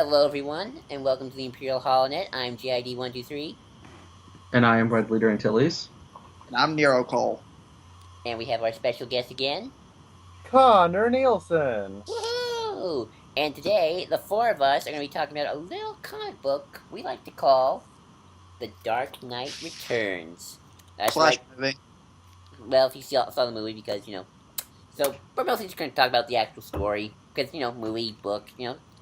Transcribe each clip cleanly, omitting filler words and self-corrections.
Hello, everyone, and welcome to the Imperial HoloNet. I'm GID123, And I am Red Leader Antilles. And I'm Nero Cole. and we have our special guest again. Connor Nielsen. Woohoo! And today, the four of us are going to be talking about a little comic book we like to call The Dark Knight Returns. That's Flash right. movie. Well, if you saw the movie, because, So, we're mostly just going to talk about the actual story, because, movie, book,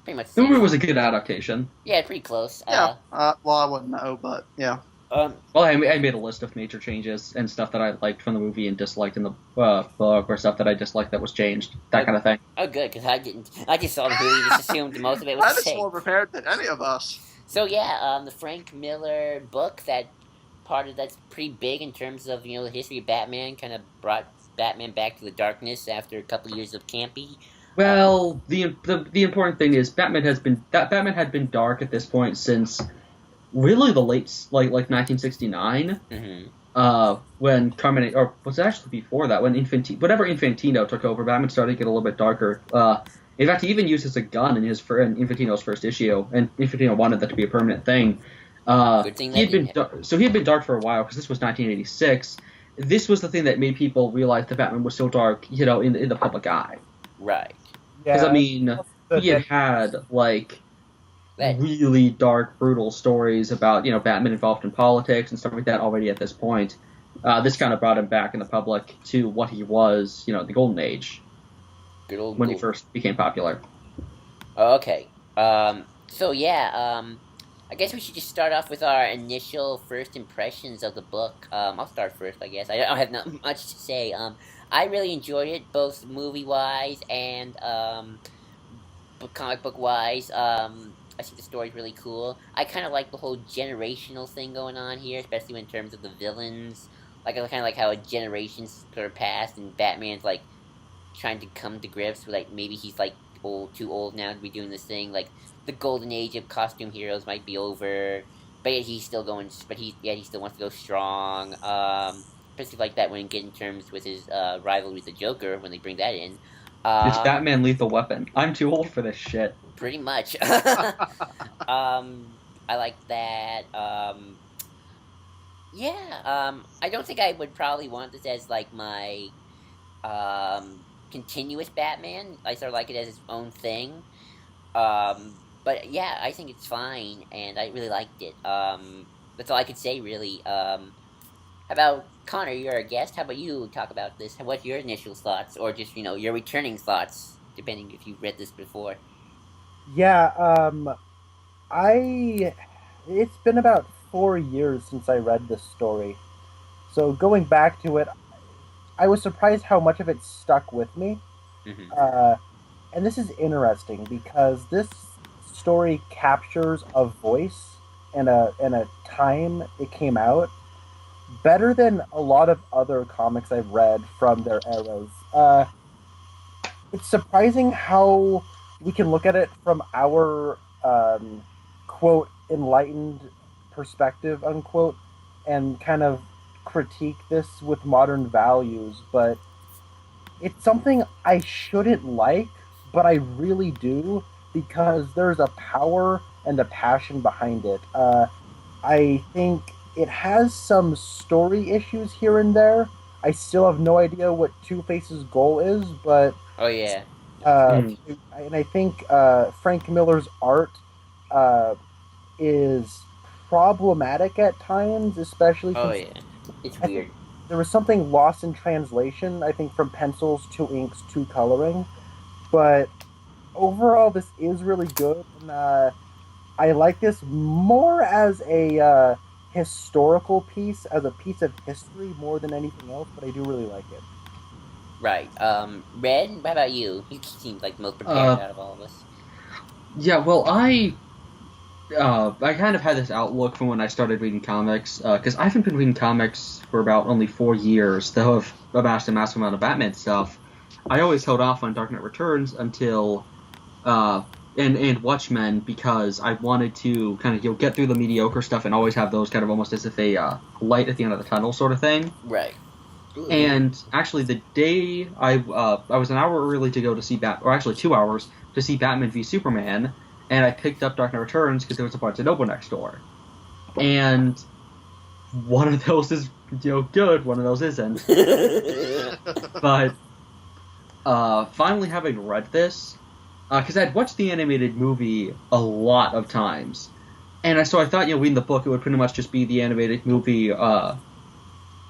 pretty much the The same. movie was a good adaptation. Yeah, pretty close. Yeah. Well, I wouldn't know, but yeah. Um, Well, I made a list of major changes and stuff that I liked from the movie and disliked in the book, or stuff that I disliked that was changed, that kind of thing. oh, good, because I didn't. I just saw the movie, just assumed most of it was I'm the just same. more prepared than any of us. So yeah, the Frank Miller book that's pretty big in terms of the history of Batman. Kind of brought Batman back to the darkness after a couple years of campy. Well, the important thing is Batman had been dark at this point since really the late like 1969. Mm-hmm. When Carmine, or was it actually before that, when Infantino took over, Batman started to get a little bit darker. In fact, he even used as a gun in Infantino's first issue, and Infantino wanted that to be a permanent thing. Good thing he had been dark for a while because this was 1986. This was the thing that made people realize that Batman was so dark, in the public eye. Right. Because Yeah, I mean, he had like That really dark, brutal stories about Batman involved in politics and stuff like that already at this point. This kind of brought him back in the public to what he was, the Golden Age, good old when he Google. first became popular. Okay. So yeah. I guess we should just start off with our initial first impressions of the book. I'll start first, I guess. I don't have not much to say. I really enjoyed it, both movie wise and comic book wise. I think the story's really cool. I kind of like the whole generational thing going on here, especially in terms of the villains. Like I kind of like how a generation's sort of passed, and Batman's like trying to come to grips with like maybe he's like too old now to be doing this thing. Like the golden age of costume heroes might be over, but yet he's still going. But he still wants to go strong. Especially like that when he get in terms with his rivalry with the Joker when they bring that in. It's Batman Lethal Weapon. I'm too old for this shit. Pretty much. I like that. Yeah. I don't think I would probably want this as like my continuous Batman. I sort of like it as its own thing. But yeah, I think it's fine, and I really liked it. That's all I could say, really. How about Connor? You're a guest. How about you talk about this? What's your initial thoughts, or just your returning thoughts, depending if you've read this before? Yeah, I. It's been about 4 years since I read this story. So going back to it, I was surprised how much of it stuck with me. Mm-hmm. And this is interesting because this story captures a voice and a time it came out better than a lot of other comics I've read from their eras. It's surprising how we can look at it from our quote enlightened perspective unquote and kind of critique this with modern values, but it's something I shouldn't like, but I really do because there's a power and a passion behind it. I think it has some story issues here and there. I still have no idea what Two Face's goal is, but Oh yeah. and I think Frank Miller's art uh, is problematic at times, especially Oh since yeah. It's I think weird. there was something lost in translation. I think from pencils to inks to coloring, but overall, this is really good, and I like this more as a historical piece, as a piece of history more than anything else. But I do really like it. Right. Red. How about you? You seem like the most prepared Uh, out of all of us. yeah, well, I kind of had this outlook from when I started reading comics, because I haven't been reading comics for about only 4 years, though I've amassed a massive amount of Batman stuff. I always held off on Dark Knight Returns until, and Watchmen, because I wanted to kind of get through the mediocre stuff and always have those kind of almost as if a light at the end of the tunnel sort of thing. Right. And actually, the day I was an hour early to go to see or actually 2 hours to see Batman v Superman, and I picked up Dark Knight Returns because there was a Barnes & Noble next door. And one of those is, good, one of those isn't. But finally having read this, because I'd watched the animated movie a lot of times, and so I thought, reading the book, it would pretty much just be the animated movie, all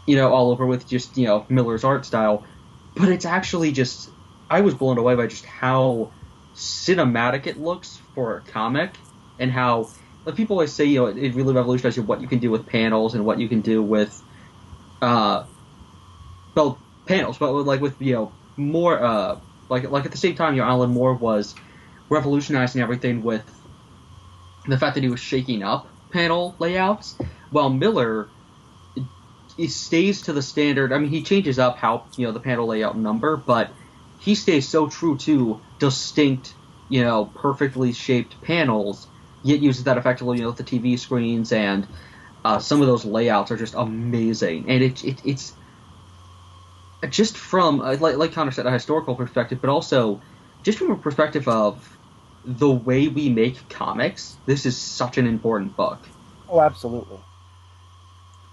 over with just, Miller's art style. But it's actually just, I was blown away by just how cinematic it looks for a comic, and how, like people always say, it really revolutionized what you can do with panels and what you can do with, panels, but with, more, like at the same time, Alan Moore was revolutionizing everything with the fact that he was shaking up panel layouts, while Miller, he stays to the standard. I mean, he changes up how, the panel layout number, but he stays so true to distinct, perfectly shaped panels, yet uses that effectively, with the TV screens, and some of those layouts are just amazing. And it's just from, like Connor said, a historical perspective, but also just from a perspective of the way we make comics, this is such an important book. Oh, absolutely.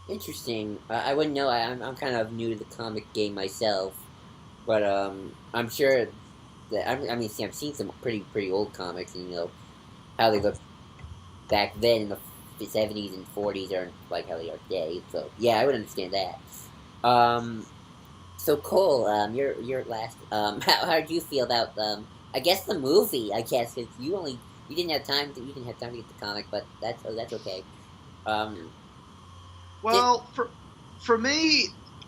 Interesting. I wouldn't know. I'm kind of new to the comic game myself, but I'm sure that I've seen some pretty old comics, and how they look back then in the 70s and 40s are like how they are today. So yeah, I would understand that. So Cole, your last. How did you feel about I guess the movie? I guess because you didn't have time to get the comic, but that's okay. Well, for me,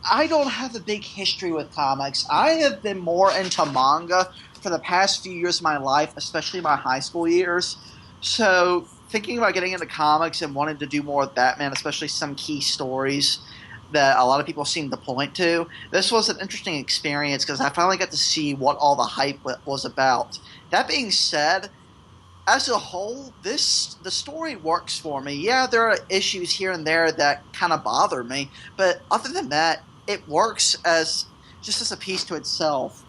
I don't have a big history with comics. I have been more into manga for the past few years of my life, especially my high school years. So thinking about getting into comics and wanting to do more with Batman, especially some key stories that a lot of people seem to point to, this was an interesting experience because I finally got to see what all the hype was about. That being said, as a whole, the story works for me. Yeah, there are issues here and there that kind of bother me, but other than that, it works as a piece to itself.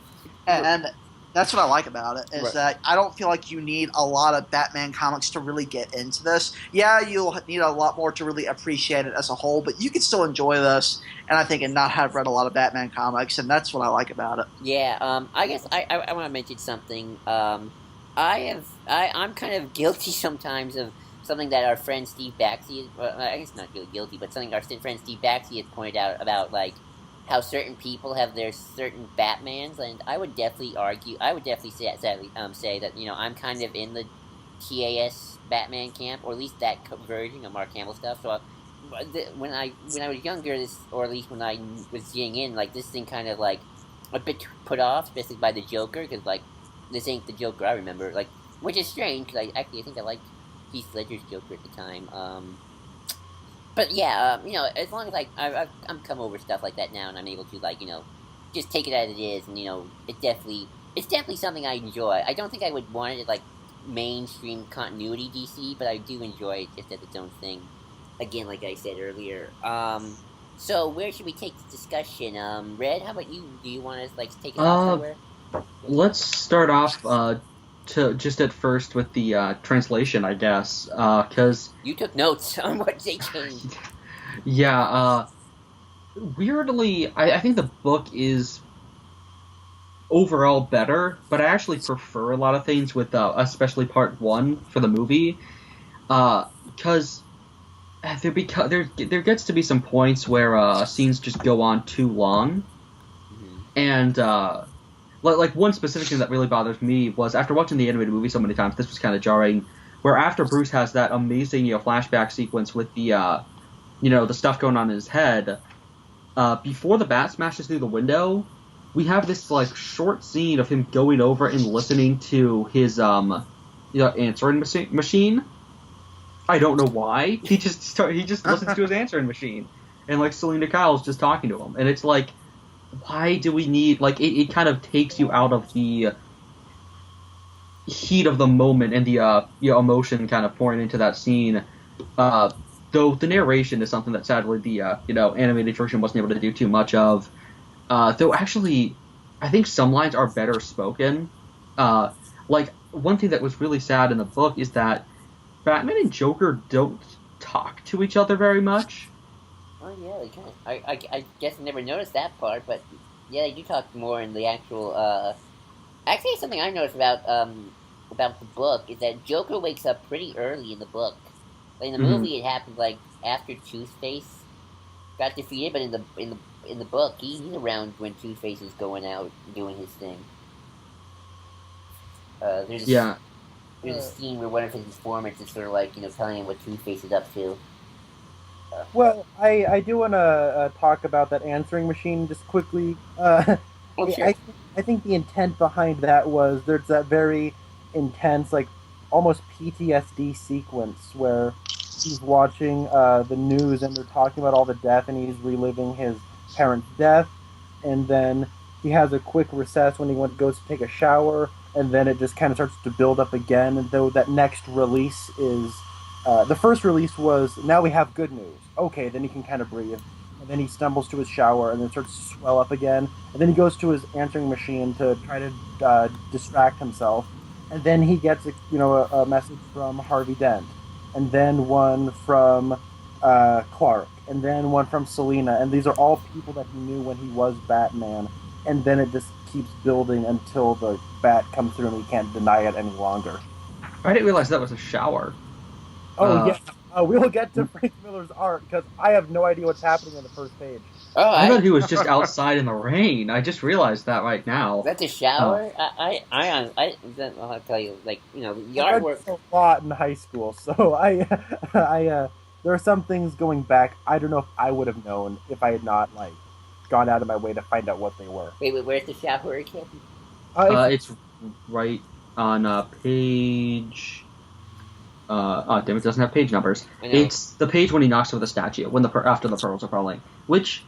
And that's what I like about it, is that I don't feel like you need a lot of Batman comics to really get into this. Yeah, you'll need a lot more to really appreciate it as a whole, but you can still enjoy this, and I think, and not have read a lot of Batman comics, and that's what I like about it. Yeah, I guess I want to mention something. I'm kind of guilty sometimes of something that our friend Steve Baxi, I guess not really guilty, but something our friend Steve Baxi has pointed out about, like, how certain people have their certain Batmans, and I would definitely say that, I'm kind of in the TAS Batman camp, or at least that version of Mark Hamill stuff. So when I was younger, or at least when I was getting in, like, this thing kind of, like, a bit put off, especially by the Joker, because, like, this ain't the Joker I remember, like, which is strange, because I think I liked Heath Ledger's Joker at the time. But yeah, as long as I'm come over stuff like that now, and I'm able to, like, just take it as it is, and it's definitely something I enjoy. I don't think I would want it like mainstream continuity DC, but I do enjoy it just as its own thing. Again, like I said earlier. So where should we take this discussion? Red, how about you? Do you want to take it off somewhere? Let's start off to just at first with the translation, I guess, because you took notes on what they changed. Yeah, weirdly, I think the book is overall better, but I actually prefer a lot of things with, especially part 1 for the movie, because there gets to be some points where scenes just go on too long, and like one specific thing that really bothers me was, after watching the animated movie so many times, this was kind of jarring, where after Bruce has that amazing flashback sequence with the the stuff going on in his head, before the bat smashes through the window, we have this like short scene of him going over and listening to his answering machine. I don't know why. He just listens to his answering machine, and like Selena Kyle's just talking to him, and it's like, why do we need, like, it kind of takes you out of the heat of the moment and the emotion kind of pouring into that scene. Though the narration is something that sadly the animated version wasn't able to do too much of. Though actually, I think some lines are better spoken. Like, one thing that was really sad in the book is that Batman and Joker don't talk to each other very much. Oh yeah, they kind of. I guess I never noticed that part, but yeah, they do talk more in the actual. Actually, something I noticed about the book is that Joker wakes up pretty early in the book. Like in the Hmm. movie, it happened like after Two Face got defeated, but in the book, he's around when Two Face is going out doing his thing. Uh, there's a, Yeah, there's a Uh, scene where one of his informants is sort of like telling him what Two Face is up to. well, I do want to talk about that answering machine just quickly. Oh I sure. I think the intent behind that was there's that very intense, like almost PTSD sequence where he's watching the news and they're talking about all the death and he's reliving his parents' death, and then he has a quick recess when goes to take a shower, and then it just kind of starts to build up again. And though that next release is the first release was now we have good news. Okay, then he can kind of breathe. And then he stumbles to his shower and then starts to swell up again. And then he goes to his answering machine to try to distract himself. And then he gets a message from Harvey Dent, and then one from Clark, and then one from Selina. And these are all people that he knew when he was Batman. And then it just keeps building until the bat comes through and he can't deny it any longer. I didn't realize that was a shower. Oh Uh, yeah, we will get to Frank Miller's art because I have no idea what's happening on the first page. Oh, I thought I he was just outside in the rain. I just realized that right now. that's a Uh, shower. I'll tell you, like the I read artwork. this a lot in high school, so I there are some things going back. I don't know if I would have known if I had not like gone out of my way to find out what they were. Wait, where's the shower again? It's it's right on page. Oh, damn, it doesn't have page numbers. I know. It's the page when he knocks over the statue, when after the pearls are falling. Which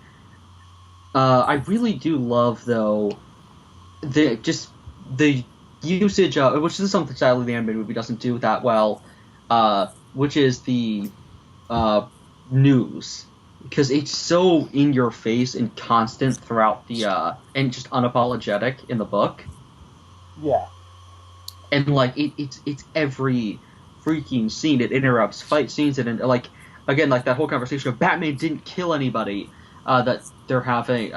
I really do love, though. The usage, which is something sadly the animated movie doesn't do that well. Which is the uh, news, because it's so in your face and constant throughout the and just unapologetic in the book, yeah, and like it's every freaking scene. It interrupts fight scenes, and like again, like that whole conversation of Batman didn't kill anybody that they're having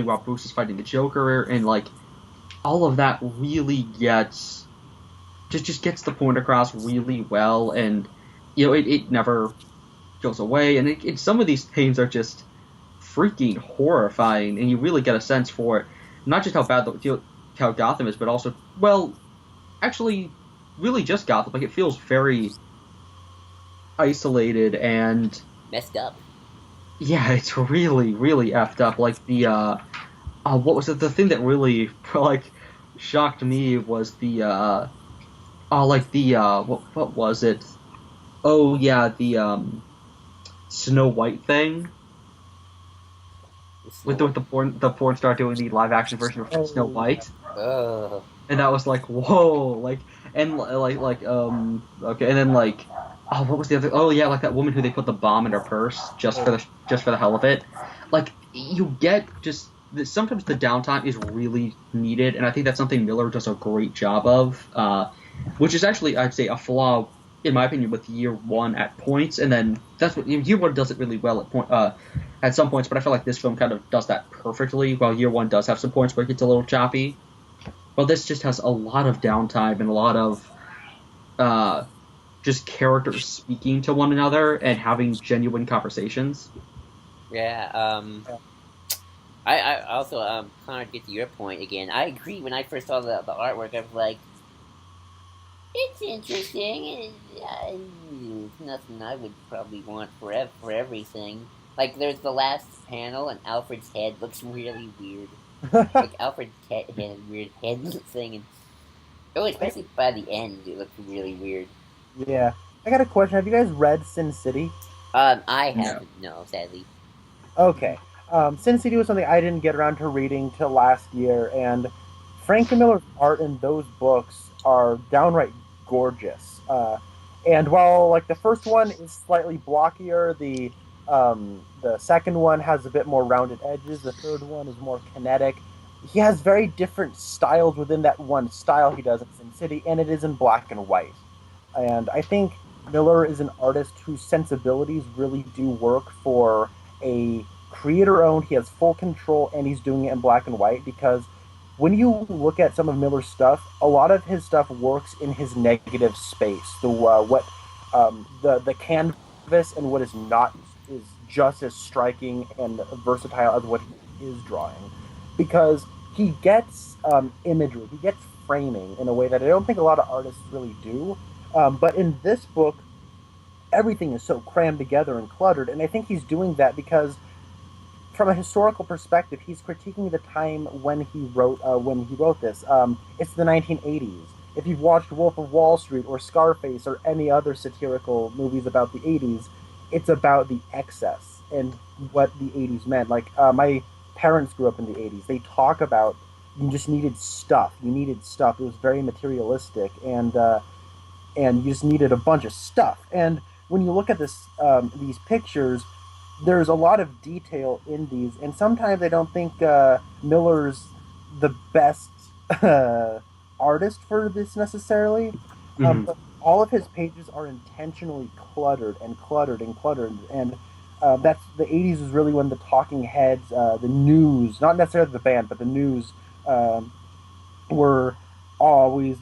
while Bruce is fighting the Joker, and like all of that really gets just gets the point across really well, and it never goes away, and some of these pains are just freaking horrifying, and you really get a sense for it, not just how bad how Gotham is, but also, well, actually, really just Gotham. Like, it feels very isolated, and Messed up. yeah, it's really, really effed up. Like what was it? The thing that really like shocked me was what was it? Oh yeah, the Snow White thing with the porn star doing the live action version of Snow oh yeah. White, Oh, and that was like whoa, like and okay, and then like oh what was the other? Oh yeah, like that woman who they put the bomb in her purse just for the hell of it. Like you get just sometimes the downtime is really needed, and I think that's something Miller does a great job of, which is actually I'd say a flaw in my opinion with Year One at points, and then that's what Year One does it really well at some points, but I feel like this film kind of does that perfectly. While Year One does have some points where it gets a little choppy, well, this just has a lot of downtime and a lot of just characters speaking to one another and having genuine conversations. yeah. I also kind of get to your point again. I agree. When I first saw the artwork, I was like, it's interesting. It's nothing I would probably want for everything. Like, there's the last panel, and Alfred's head looks really weird. Like, Alfred's head had a weird head thing, and especially by the end, it looked really weird. Yeah. I got a question. Have you guys read Sin City? I No. haven't, no, sadly. Okay. Sin City was something I didn't get around to reading till last year, and Frank Miller's art in those books are downright gorgeous. And while like the first one is slightly blockier, the second one has a bit more rounded edges. The third one is more kinetic. he has very different styles within that one style he does in Sin City, and it is in black and white. And I think Miller is an artist whose sensibilities really do work for a creator owned. He has full control, and he's doing it in black and white because when you look at some of Miller's stuff, a lot of his stuff works in his negative space. The canvas and what is not is just as striking and versatile as what he is drawing, because he gets imagery, he gets framing in a way that I don't think a lot of artists really do. But in this book, everything is so crammed together and cluttered, and I think he's doing that because from a historical perspective, he's critiquing the time when he wrote this. It's the 1980s. If you've watched Wolf of Wall Street or Scarface or any other satirical movies about the 80s, it's about the excess and what the 80s meant. Like my parents grew up in the 80s. They talk about you just needed stuff. You needed stuff. It was very materialistic, and you just needed a bunch of stuff. And when you look at these pictures, there's a lot of detail in these, and sometimes I don't think Miller's the best artist for this necessarily. But all of his pages are intentionally cluttered and cluttered and cluttered, and that's the '80s is really when the Talking Heads, the News, not necessarily the band, but the News, were always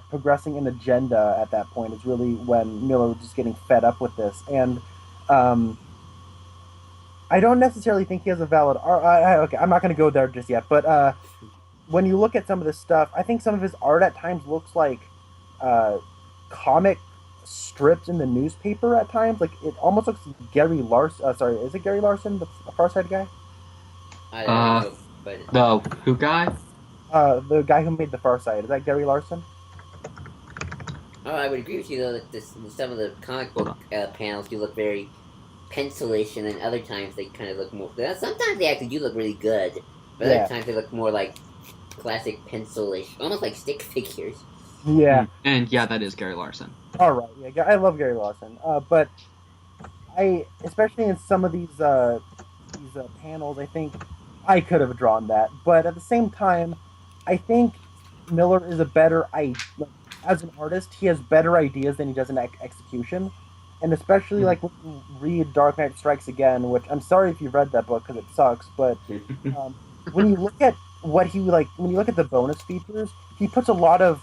progressing an agenda at that point. Is really when Miller was just getting fed up with this, and I don't necessarily think he has a valid. Okay, I'm not going to go there just yet. But when you look at some of this stuff, I think some of his art at times looks like comic strips in the newspaper. At times, like it almost looks like Gary Larson. Sorry, is it Gary Larson, the Far Side guy? I don't know, but The who guy? The guy who made the Far Side. Is that Gary Larson? I would agree with you though that some of the comic book panels do look very pencilish, and then other times they kind of look more. Sometimes they actually do look really good, but other times they look more like classic pencilish, almost like stick figures. Yeah. And yeah, that is Gary Larson. All right. Yeah, I love Gary Larson. But especially in some of these panels, I think I could have drawn that. But at the same time, I think Miller is as an artist, he has better ideas than he does in execution. And especially like when you read Dark Knight Strikes Again, which I'm sorry if you've read that book because it sucks, but when you look at when you look at the bonus features, he puts a lot of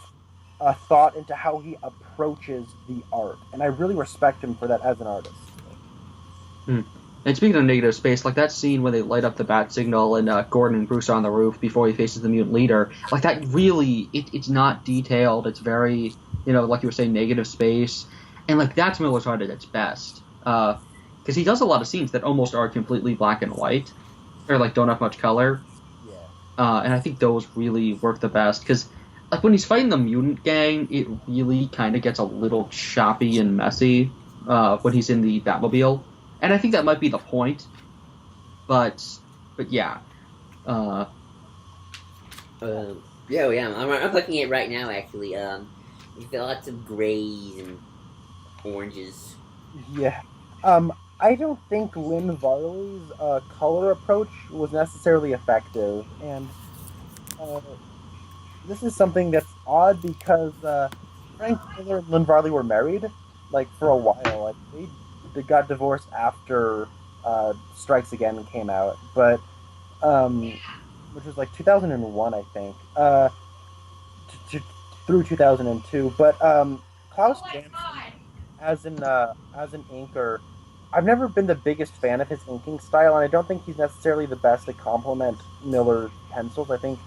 thought into how he approaches the art, and I really respect him for that as an artist. And speaking of negative space, like that scene when they light up the bat signal and Gordon and Bruce are on the roof before he faces the mutant leader, like that really, it's not detailed. It's very, like you were saying, negative space. And like that's Miller's art at its best. Because he does a lot of scenes that almost are completely black and white, or like don't have much color. Yeah. And I think those really work the best. Because like when he's fighting the mutant gang, it really kind of gets a little choppy and messy when he's in the Batmobile. And I think that might be the point, but yeah. Yeah, I'm looking at it right now. Actually, you've got lots of grays and oranges. Yeah, I don't think Lynn Varley's color approach was necessarily effective, and this is something that's odd because Frank Miller and Lynn Varley were married, like for a while. Like they got divorced after Strikes Again came out, but which was like 2001, I think, through 2002. But Klaus Janson, as an inker, I've never been the biggest fan of his inking style, and I don't think he's necessarily the best to complement Miller's pencils. I think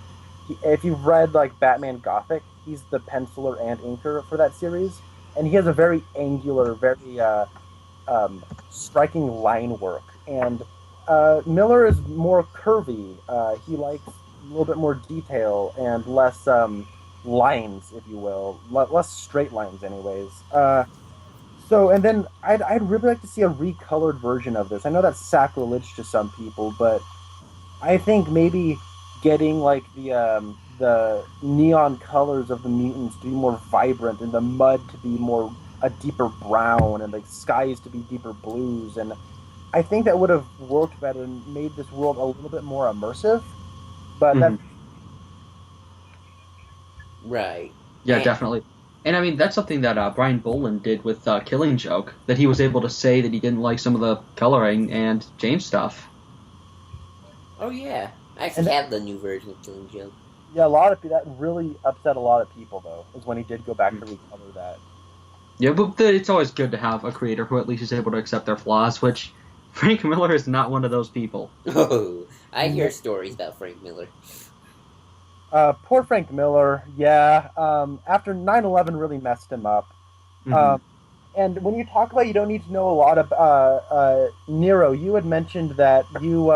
if you've read like Batman Gothic, he's the penciler and inker for that series, and he has a very angular, very striking line work. And Miller is more curvy. He likes a little bit more detail and less lines, if you will, less straight lines, anyways. And then I'd really like to see a recolored version of this. I know that's sacrilege to some people, but I think maybe getting like the neon colors of the mutants to be more vibrant and the mud to be more a deeper brown and the skies to be deeper blues, and I think that would have worked better and made this world a little bit more immersive. But Mhm. that's Right. Yeah, And, definitely. And I mean, that's something that Brian Boland did with Killing Joke, that he was able to say that he didn't like some of the coloring and James stuff. oh yeah, I actually and that, have the new version of Killing Joke. yeah, a lot of that really upset a lot of people though. Is when he did go back to recolor that. Yeah, but it's always good to have a creator who at least is able to accept their flaws, which Frank Miller is not one of those people. Oh, I hear No. stories about Frank Miller. Poor Frank Miller. Yeah. After 9/11 really messed him up. Hmm. Um, and when you talk about you don't need to know a lot of Nero, you had mentioned that you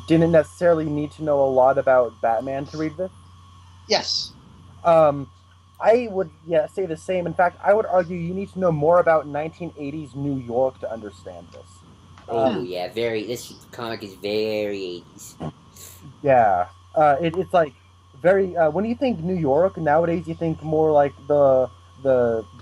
didn't necessarily need to know a lot about Batman to read this. Yes. Um, I would say the same. In fact, I would argue you need to know more about 1980s New York to understand this. Oh yeah, very. This comic is very 80s. Yeah, it's like very. When you think New York nowadays, you think more like the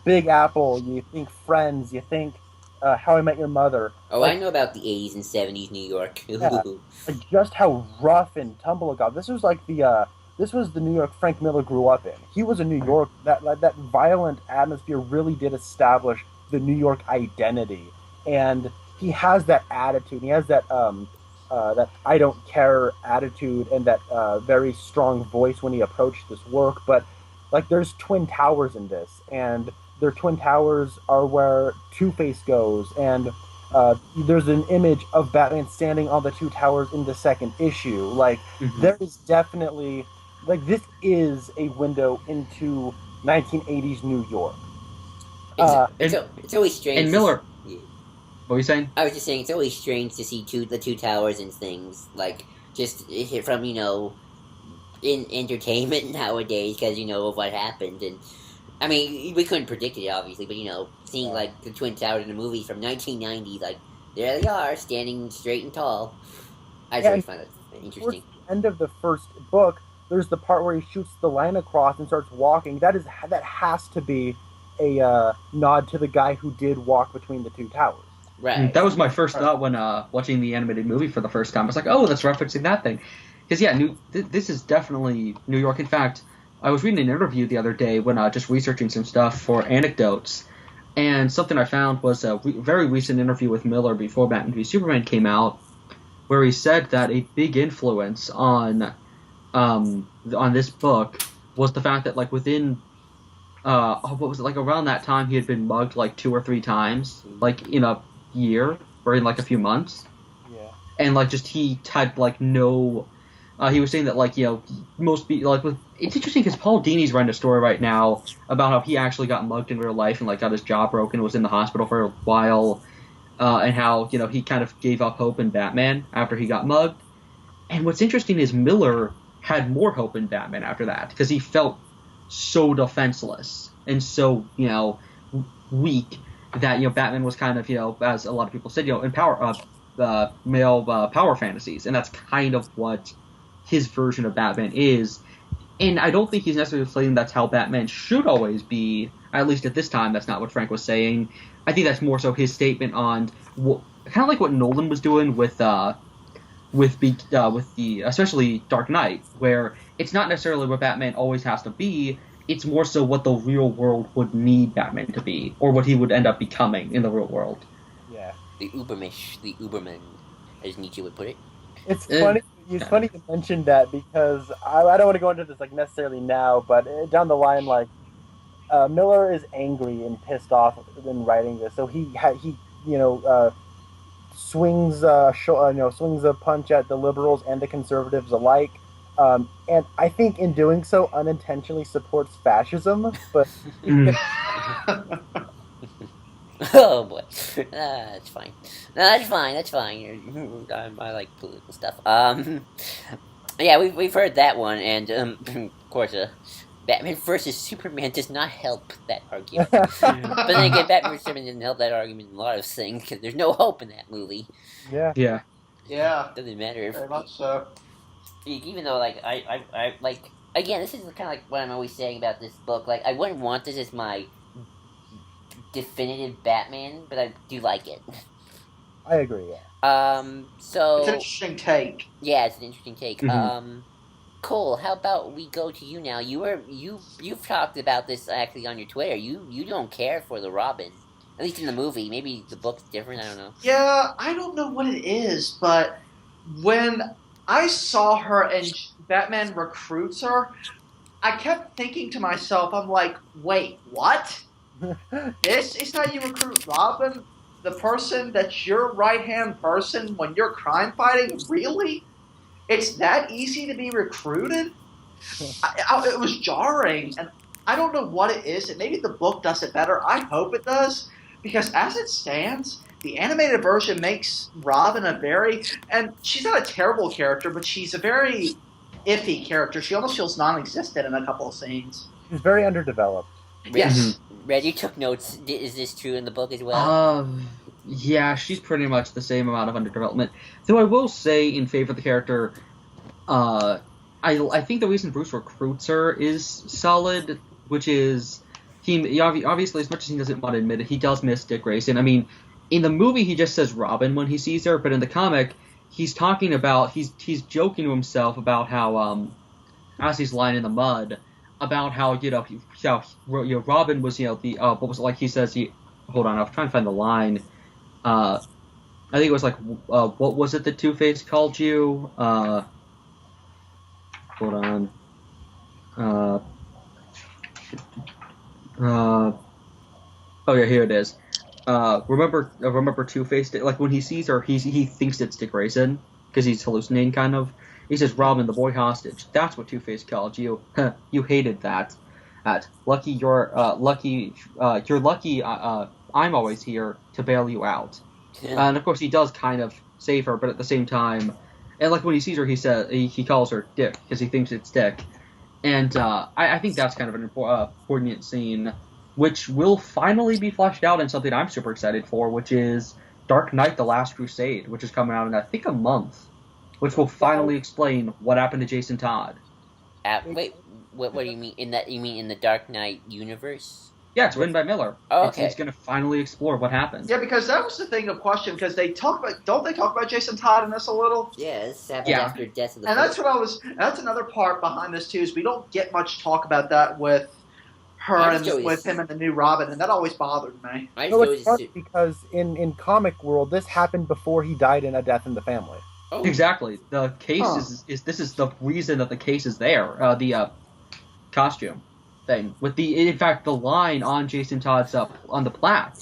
Big Apple. You think Friends. You think How I Met Your Mother. Oh, I Like, know about the 80s and 70s New York. yeah, like just how rough and tumble it got. This was like this was the New York Frank Miller grew up in. He was in New York. That violent atmosphere really did establish the New York identity, and he has that attitude. He has that I don't care attitude and that very strong voice when he approached this work. But like, there's twin towers in this, and their twin towers are where Two Face goes, and there's an image of Batman standing on the two towers in the second issue. Like, Hmm. there is definitely like this is a window into 1980s New York. it's Uh, And it's always strange. Miller, Yeah. what were you saying? I was just saying it's always strange to see the two towers and things like just from in entertainment nowadays because of what happened. And I mean we couldn't predict it obviously, but seeing yeah. like the twin towers in the movies from 1990, like there they are standing straight and tall. I just Yeah, always and find that towards interesting. the end of the first book, there's the part where he shoots the line across and starts walking. That has to be a nod to the guy who did walk between the two towers. Right. That was my first thought when watching the animated movie for the first time. I was like, oh, that's referencing that thing. Because, yeah, this is definitely New York. In fact, I was reading an interview the other day when just researching some stuff for anecdotes, and something I found was a very recent interview with Miller before Batman v Superman came out, where he said that a big influence on this book was the fact that, like, within what was it, like around that time he had been mugged like 2 or 3 times, like in a year or in like a few months, Yeah. and like just he had like no. He was saying that like most be like with it's interesting because Paul Dini's writing a story right now about how he actually got mugged in real life and like got his jaw broken, was in the hospital for a while, and how he kind of gave up hope in Batman after he got mugged. And what's interesting is Miller had more hope in Batman after that because he felt so defenseless and so weak that Batman was kind of as a lot of people said in power male power fantasies, and that's kind of what his version of Batman is. And I don't think he's necessarily saying that's how Batman should always be. At least at this time, that's not what Frank was saying. I think that's more so his statement on kind of like what Nolan was doing with the especially Dark Knight, where it's not necessarily what Batman always has to be. It's more so what the real world would need Batman to be, or what he would end up becoming in the real world. Yeah. The Ubermish, the Uberman, as Nietzsche would put it. It's And, funny. It's funny you mentioned that because I don't want to go into this like necessarily now, but down the line, like Miller is angry and pissed off in writing this, so he you know swings swings a punch at the liberals and the conservatives alike, and I think in doing so unintentionally supports fascism. But mm, Oh boy, that's fine. No, that's fine. That's fine. I like political stuff. Yeah, we've heard that one, and of course, Batman versus Superman does not help that argument. But then again, Batman versus Superman didn't help that argument in a lot of things because there's no hope in that movie. yeah, yeah, Yeah, Doesn't matter if very much so. even though like I like again, this is kind of like what I'm always saying about this book. Like I wouldn't want this as my definitive Batman, but I do like it. I agree. Yeah. It's an So interesting take. yeah, it's an interesting take. Mhm. Cole, how about we go to you now? You've talked about this actually on your Twitter. You don't care for the Robin, at least in the movie. Maybe the book's different. I don't know. Yeah, I don't know what it is, but when I saw her and Batman recruits her, I kept thinking to myself, I'm like, wait, what? This is how you recruit Robin? The person that's your right hand person when you're crime fighting? Really? It's that easy to be recruited? It was jarring, and I don't know what it is. And maybe the book does it better. I hope it does, because as it stands, the animated version makes Robin a very, and she's not a terrible character, but she's a very iffy character. She almost feels non-existent in a couple of scenes. She's very underdeveloped. Yes. Red, you took notes. Is this true in the book as well? Yeah, she's pretty much the same amount of underdevelopment. Though I will say, in favor of the character, I think the reason Bruce recruits her is solid, which is obviously, as much as he doesn't want to admit it, he does miss Dick Grayson. I mean, in the movie he just says Robin when he sees her, but in the comic he's talking about he's joking to himself about how as he's lying in the mud about how Robin was the what was it like he says hold on, I was trying to find the line. I think it was like what was it that Two-Face called you? Hold on. Oh yeah, here it is. Remember Two-Face? Like when he sees her, he thinks it's Dick Grayson because he's hallucinating, kind of. He says, "Robin, the boy hostage." That's what Two-Face called you. You hated that. Lucky you're lucky. You're lucky. I'm always here to bail you out. And of course, he does kind of save her, but at the same time, and like when he sees her, he calls her Dick because he thinks it's Dick. And I think that's kind of an important scene, which will finally be fleshed out in something I'm super excited for, which is Dark Knight: The Last Crusade, which is coming out in I think a month, which will finally explain what happened to Jason Todd. Wait, what do you mean? You mean in the Dark Knight universe? Yeah, it's written by Miller. Oh, okay. It's going to finally explore what happened. Yeah, because that was the thing of question. Because don't they talk about Jason Todd in this a little? Yeah, this happened after death of the. And that's another part behind this too. Is we don't get much talk about that with her and with him and the new Robin, and that always bothered me. No, it's hard because in comic world, this happened before he died in A Death in the Family. Oh. Exactly. The case this is the reason that the case is there. The costume thing with in fact the line on Jason Todd's on the plaque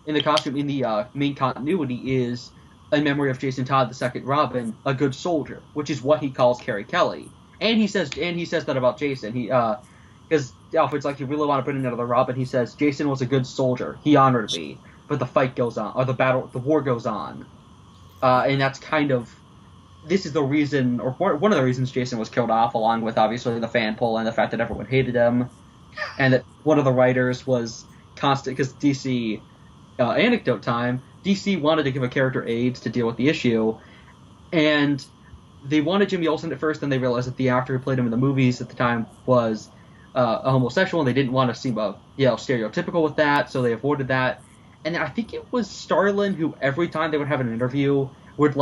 in the costume in the main continuity is in memory of Jason Todd, the second Robin, a good soldier, which is what he calls Carrie Kelly. And he says that about Jason. He because Alfred's like, you really want to put in another Robin. He says Jason was a good soldier. He honored me, but the fight goes on, or the war goes on, and that's kind of. This is the reason, or one of the reasons Jason was killed off, along with obviously the fan pull and the fact that everyone hated him, and that one of the writers was constant, because DC, anecdote time, DC wanted to give a character AIDS to deal with the issue, and they wanted Jimmy Olsen at first, then they realized that the actor who played him in the movies at the time was a homosexual, and they didn't want to seem stereotypical with that, so they avoided that. And I think it was Starlin who every time they would have an interview would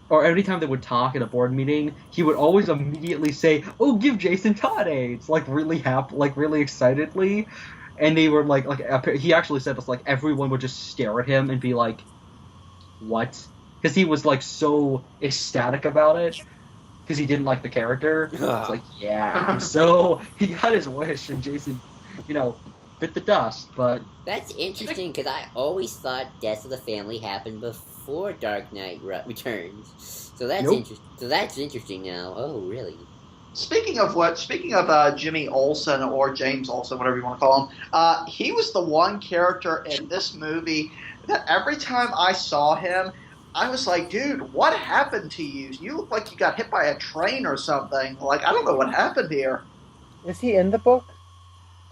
or every time they would talk at a board meeting, he would always immediately say, "Oh, give Jason Todd AIDS," really happy, really excitedly. And they were he actually said this, everyone would just stare at him and be like, "What?" Because he was so ecstatic about it because he didn't like the character. It's yeah. So he got his wish, and Jason, bit the dust. But that's interesting because I always thought Death of the Family happened before Dark Knight Returns. So that's interesting. So that's interesting now. Oh, really? Speaking of Jimmy Olsen or James Olsen, whatever you want to call him, he was the one character in this movie that every time I saw him, I was like, dude, what happened to you? You look like you got hit by a train or something. I don't know what happened here. Is he in the book?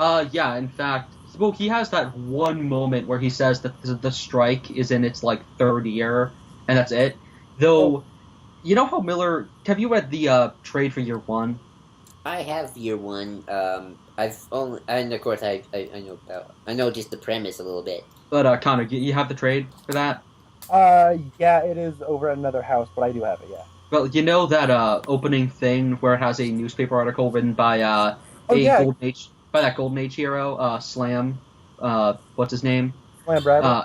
Yeah, in fact, well, he has that one moment where he says that the strike is in its third year, and that's it. Though, you know how Miller? Have you read the trade for year one? I have year one. And of course I know just the premise a little bit. But Connor, you have the trade for that? Yeah, it is over at another house, but I do have it. Yeah. Well, you know that opening thing where it has a newspaper article written by Oh yeah, that Golden Age hero, Slam, what's his name? Slam Bradley. Uh,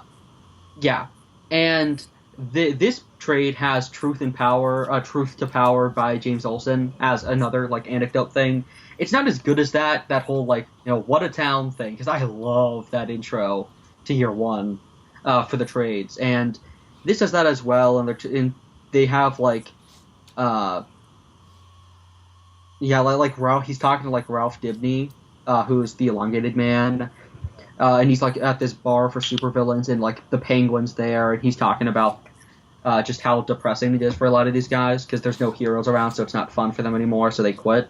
yeah, and this trade has Truth to Power by James Olsen as another like anecdote thing. It's not as good as that whole like what a town thing because I love that intro to year one for the trades, and this does that as well, and they have like uh yeah like Ralph he's talking to like Ralph Dibny, who's the elongated man. And he's like at this bar for supervillains, and like the Penguin's there, and he's talking about just how depressing it is for a lot of these guys because there's no heroes around, so it's not fun for them anymore, so they quit.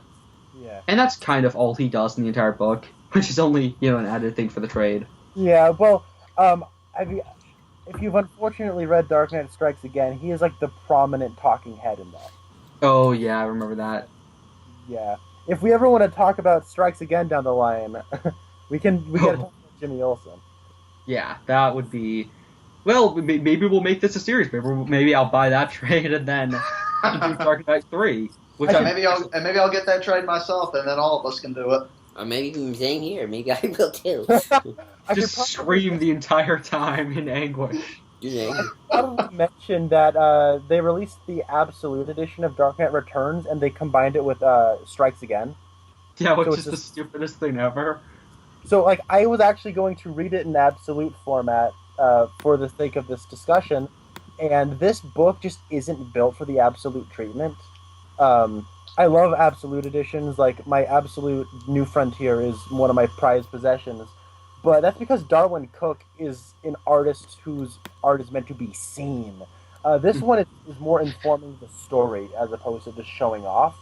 Yeah. And that's kind of all he does in the entire book, which is only an added thing for the trade. Yeah. Well, have you, if you've unfortunately read Dark Knight Strikes Again, he is like the prominent talking head in that. Oh yeah, I remember that. Yeah. If we ever want to talk about Strikes Again down the line, we gotta talk about Jimmy Olsen. Yeah, that would be. Well, maybe we'll make this a series. Maybe I'll buy that trade and then do Dark Knight 3. Maybe I'll get that trade myself, and then all of us can do it. Or maybe I'm saying here, maybe I will too. Just scream the entire time in anguish. I probably mentioned that they released the Absolute Edition of Dark Knight Returns, and they combined it with Strikes Again. Yeah, which is the stupidest thing ever. So, like, I was actually going to read it in Absolute format for the sake of this discussion, and this book just isn't built for the Absolute treatment. I love Absolute editions. Like, my Absolute New Frontier is one of my prized possessions. But that's because Darwin Cook is an artist whose art is meant to be seen. This one is more informing the story as opposed to just showing off.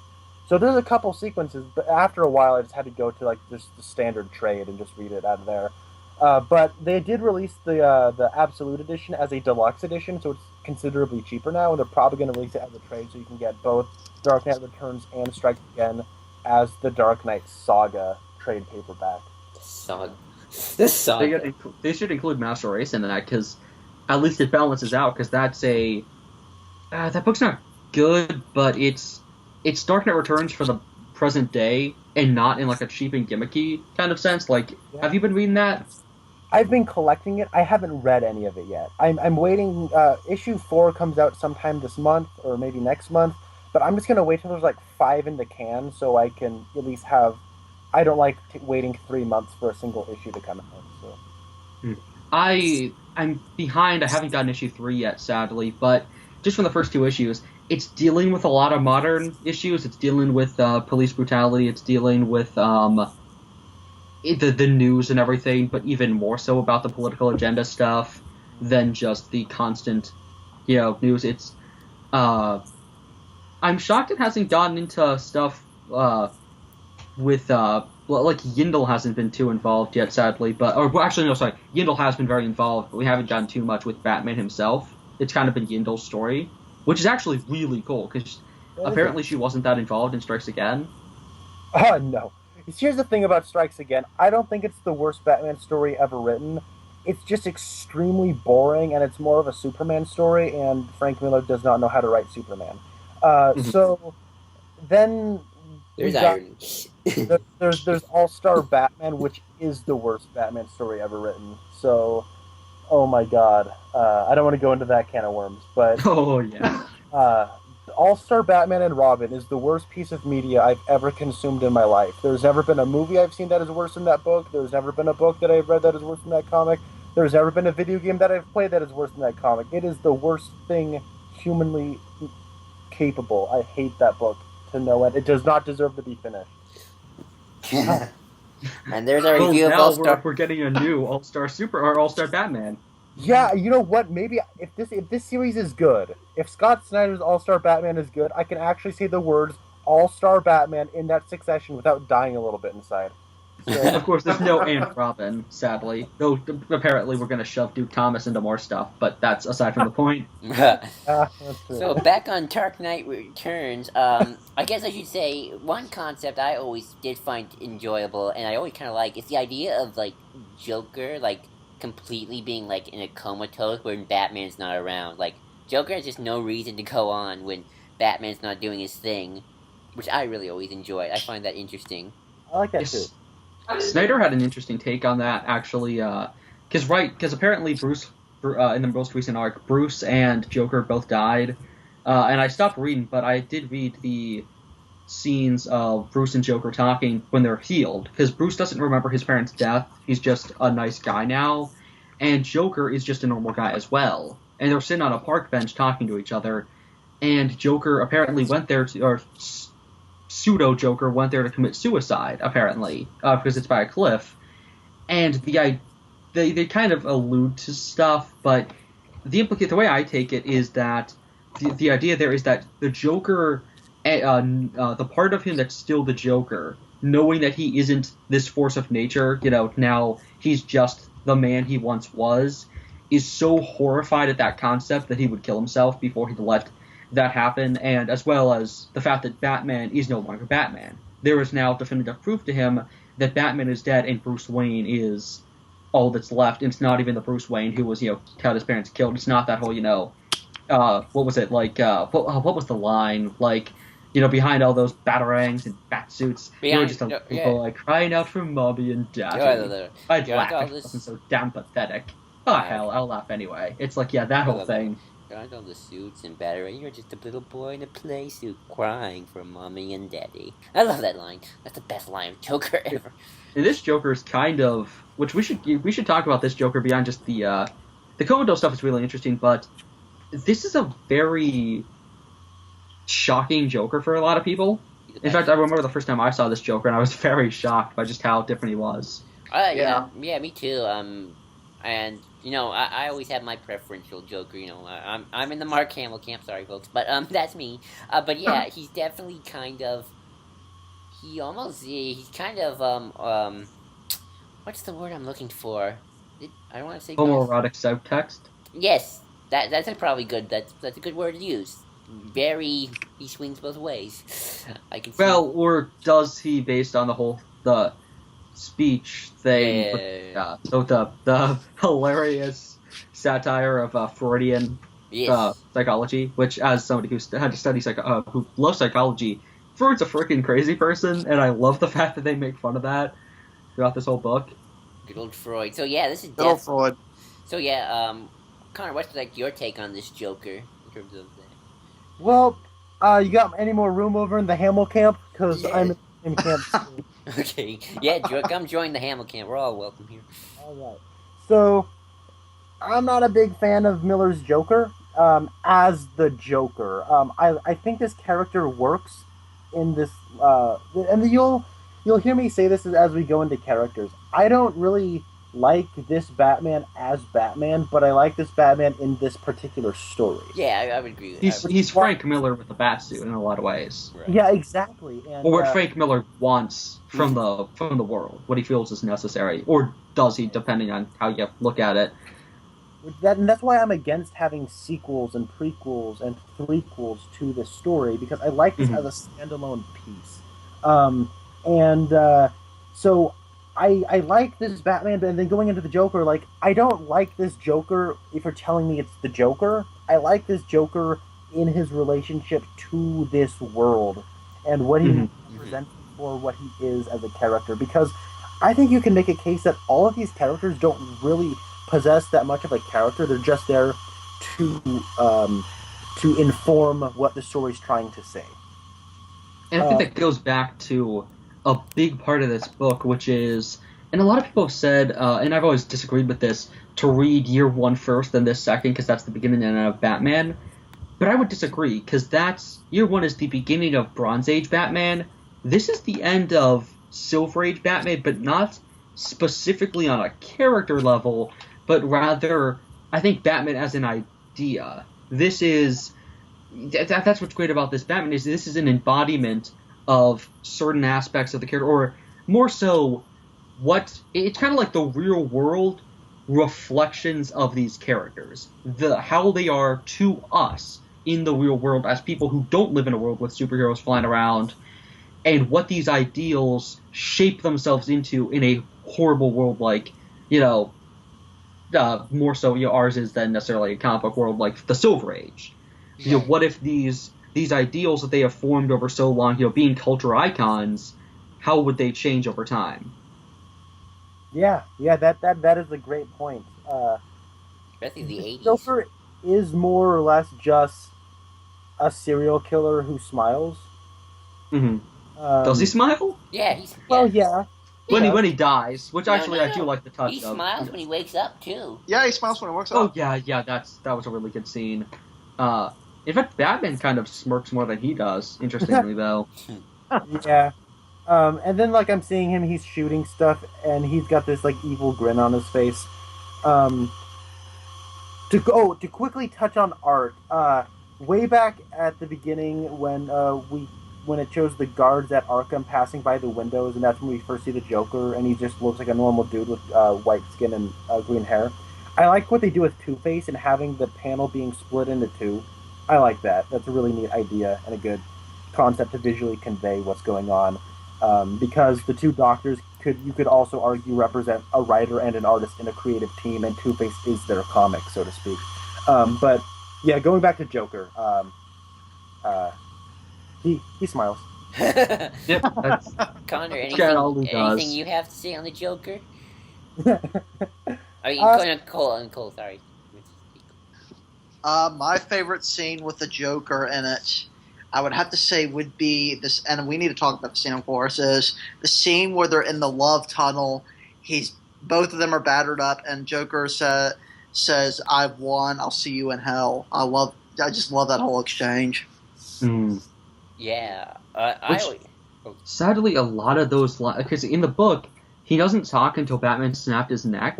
So there's a couple sequences, but after a while I just had to go to like just the standard trade and just read it out of there. But they did release the Absolute Edition as a deluxe edition, so it's considerably cheaper now, and they're probably going to release it as a trade, so you can get both Dark Knight Returns and Strike Again as the Dark Knight Saga trade paperback. The Saga. They should include Master Race in that, because at least it balances out, because that's that book's not good, but it's Dark Knight Returns for the present day, and not in like a cheap and gimmicky kind of sense. Like, yeah. Have you been reading that? I've been collecting it. I haven't read any of it yet. I'm waiting. Issue 4 comes out sometime this month, or maybe next month. But I'm just gonna wait till there's like 5 in the can, so I can at least have. I don't like waiting 3 months for a single issue to come out. So. I'm behind. I haven't gotten issue 3 yet, sadly. But just from the first 2 issues, it's dealing with a lot of modern issues. It's dealing with police brutality. It's dealing with the news and everything, but even more so about the political agenda stuff than just the constant, news. It's I'm shocked it hasn't gotten into stuff with like Yindle hasn't been too involved yet, sadly. Yindle has been very involved, but we haven't gotten too much with Batman himself. It's kind of been Yindle's story, which is actually really cool because apparently she wasn't that involved in Strikes Again. Oh no. Here's the thing about Strikes Again. I don't think it's the worst Batman story ever written. It's just extremely boring, and it's more of a Superman story, and Frank Miller does not know how to write Superman. So then there's irony. there's All-Star Batman, which is the worst Batman story ever written. So, oh my god. I don't want to go into that can of worms, but... Oh, yeah. All-Star Batman and Robin is the worst piece of media I've ever consumed in my life. There's never been a movie I've seen that is worse than that book. There's never been a book that I've read that is worse than that comic. There's never been a video game that I've played that is worse than that comic. It is the worst thing humanly capable. I hate that book to no end. It does not deserve to be finished. And there's our review of All-Star. We're getting a new All-Star All-Star Batman. Yeah, you know what? Maybe if this series is good, if Scott Snyder's All-Star Batman is good, I can actually say the words All-Star Batman in that succession without dying a little bit inside. So. Of course, there's no Aunt Robin, sadly. Though apparently we're going to shove Duke Thomas into more stuff, but that's aside from the point. So back on Dark Knight Returns, I guess I should say one concept I always did find enjoyable, and I always kind of like, is the idea of like Joker, like completely being like in a comatose when Batman's not around. Like Joker has just no reason to go on when Batman's not doing his thing, which I really always enjoy. I find that interesting. I like that too. Yes. Snyder had an interesting take on that, actually, because apparently Bruce, in the most recent arc, Bruce and Joker both died, and I stopped reading, but I did read the scenes of Bruce and Joker talking when they're healed, because Bruce doesn't remember his parents' death, he's just a nice guy now, and Joker is just a normal guy as well, and they're sitting on a park bench talking to each other, and Joker apparently went there to, or pseudo-Joker went there to commit suicide, apparently, because it's by a cliff. And they kind of allude to stuff, but the way I take it is that the idea there is that the Joker, the part of him that's still the Joker, knowing that he isn't this force of nature, now he's just the man he once was, is so horrified at that concept that he would kill himself before he'd let that happen, and as well as the fact that Batman is no longer Batman. There is now definitive proof to him that Batman is dead and Bruce Wayne is all that's left. And it's not even the Bruce Wayne who was, had his parents killed. It's not that whole, what was it, like, what was the line? Like, behind all those batarangs and bat suits, there were just people like crying out for mommy and daddy. I'd laugh if it wasn't so damn pathetic. Oh, hell, I'll laugh anyway. It's like, yeah, that whole thing. Behind all the suits and battery, you're just a little boy in a play suit crying for mommy and daddy. I love that line. That's the best line of Joker ever. And this Joker is kind of, which we should talk about this Joker beyond just the Commodore stuff is really interesting, but this is a very shocking Joker for a lot of people. In fact, I remember the first time I saw this Joker, and I was very shocked by just how different he was. Yeah, me too. And I always have my preferential Joker. I'm in the Mark Hamill camp. Sorry, folks, but that's me. But yeah, he's definitely kind of. He's kind of what's the word I'm looking for? I don't want to say homoerotic subtext. Yes, that's probably good. That's a good word to use. He swings both ways. I can see. Well, or does he, based on the speech thing? Yeah. So the hilarious satire of Freudian psychology, which, as somebody who had to study who loves psychology, Freud's a freaking crazy person, and I love the fact that they make fun of that throughout this whole book. Good old Freud. So yeah, this is Good old Freud. So yeah, Connor, what's like your take on this Joker in terms of that? Well, you got any more room over in the Hamill camp? Because I'm in camp. Okay, yeah, come join the Hamill camp. We're all welcome here. All right. So, I'm not a big fan of Miller's Joker as the Joker. I think this character works in this, and you'll hear me say this as we go into characters. I don't really like this Batman as Batman, but I like this Batman in this particular story. Yeah, I would agree with that. He's Frank Miller with the Batsuit in a lot of ways. Right. Yeah, exactly. And, or what Frank Miller wants from the world, what he feels is necessary, or does he, depending on how you look at it. And that's why I'm against having sequels and prequels and threequels to this story, because I like this as a standalone piece. So I like this Batman, but then going into the Joker, like, I don't like this Joker if you're telling me it's the Joker. I like this Joker in his relationship to this world and what he represents for what he is as a character, because I think you can make a case that all of these characters don't really possess that much of a character. They're just there to inform what the story's trying to say. And I think that goes back to a big part of this book, which is, and a lot of people have said, and I've always disagreed with this, to read Year One first, then this second, because that's the beginning of Batman. But I would disagree, because Year One is the beginning of Bronze Age Batman. This is the end of Silver Age Batman, but not specifically on a character level, but rather, I think Batman as an idea. This is, that's what's great about this Batman, is this is an embodiment of certain aspects of the character, or more so, it's kind of like the real world reflections of these characters, how they are to us in the real world as people who don't live in a world with superheroes flying around, and what these ideals shape themselves into in a horrible world like, more so, ours is than necessarily a comic book world like the Silver Age. What if these ideals that they have formed over so long, being culture icons, how would they change over time? Yeah, that is a great point. Especially the The 80s. Joker is more or less just a serial killer who smiles. Mm-hmm. Does he smile? Yeah, Well, yeah. yeah, he When he does. when he dies, which No, actually no, I do no. like the He touch of. smiles when he wakes up too. Yeah, he smiles when he works Oh up. yeah, that was a really good scene. Uh, in fact, Batman kind of smirks more than he does. Interestingly, though. Yeah. And then like I'm seeing him, he's shooting stuff, and he's got this like evil grin on his face. Um, to quickly touch on art, way back at the beginning when it shows the guards at Arkham passing by the windows, and that's when we first see the Joker, and he just looks like a normal dude with white skin and green hair. I like what they do with Two Face and having the panel being split into two. I like that. That's a really neat idea and a good concept to visually convey what's going on. Because the two doctors you could also argue represent a writer and an artist in a creative team, and Two Face is their comic, so to speak. But yeah, going back to Joker, uh, he smiles. Yep, that's Connor, Chad always anything does. you have to say on the Joker? I mean, Uh, Cole, sorry. My favorite scene with the Joker in it, I would have to say, would be this, and we need to talk about the scene, of course, is the scene where they're in the love tunnel. Both of them are battered up, and Joker says, "I've won. I'll see you in hell." I just love that whole exchange. Mm. Yeah, Which, sadly, a lot of those because in the book he doesn't talk until Batman snapped his neck,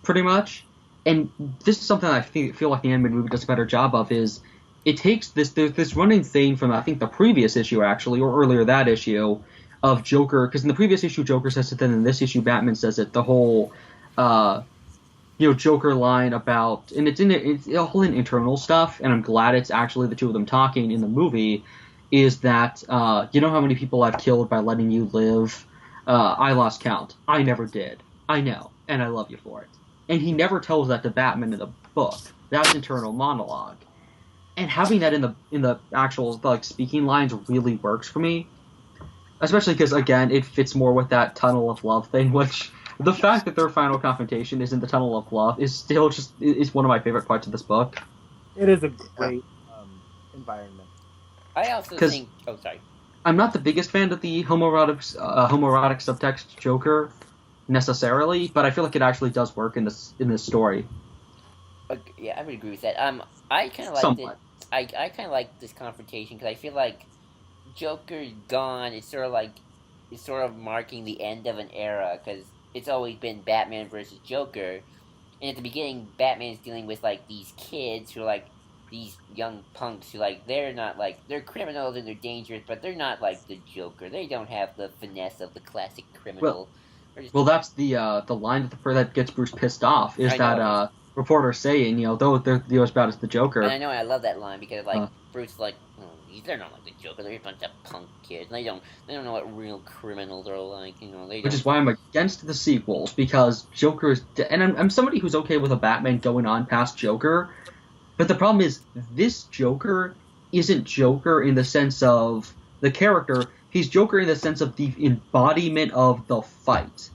pretty much. And this is something I feel like the animated movie does a better job of. Is it takes this running theme from I think the previous issue actually, or earlier that issue, of Joker, because in the previous issue Joker says it, then in this issue Batman says it. The whole uh, Joker line about, and it's all in internal stuff, and I'm glad it's actually the two of them talking in the movie. Is that you know how many people I've killed by letting you live? I lost count. I never did. I know, and I love you for it. And he never tells that to Batman in the book. That's internal monologue. And having that in the actual like speaking lines really works for me, especially because again it fits more with that tunnel of love thing, which the fact that their final confrontation is in the tunnel of love is still just is one of my favorite parts of this book. it is a great environment. I also Because think. Oh, sorry. I'm not the biggest fan of the homoerotic subtext Joker necessarily, but I feel like it actually does work in this story Yeah, I would agree with that. I kind of liked it. somewhat. I kind of like this confrontation because I feel like Joker gone. It's sort of marking the end of an era because it's always been Batman versus Joker, and at the beginning, Batman's dealing with like these kids who are like these young punks who like they're not like they're criminals and they're dangerous, but they're not like the Joker. They don't have the finesse of the classic Well, criminal. well, that's the line that gets Bruce pissed off is I know that it is. reporter saying though they're as bad as the And I Joker. know I love that line because like Uh, Bruce like they're not like the Joker. They're a bunch of punk kids. They don't know what real criminals are like. They which don't. is why I'm against the sequels because Joker is, and I'm somebody who's okay with a Batman going on past Joker, but the problem is this Joker isn't Joker in the sense of the character. He's Joker in the sense of the embodiment of the fight,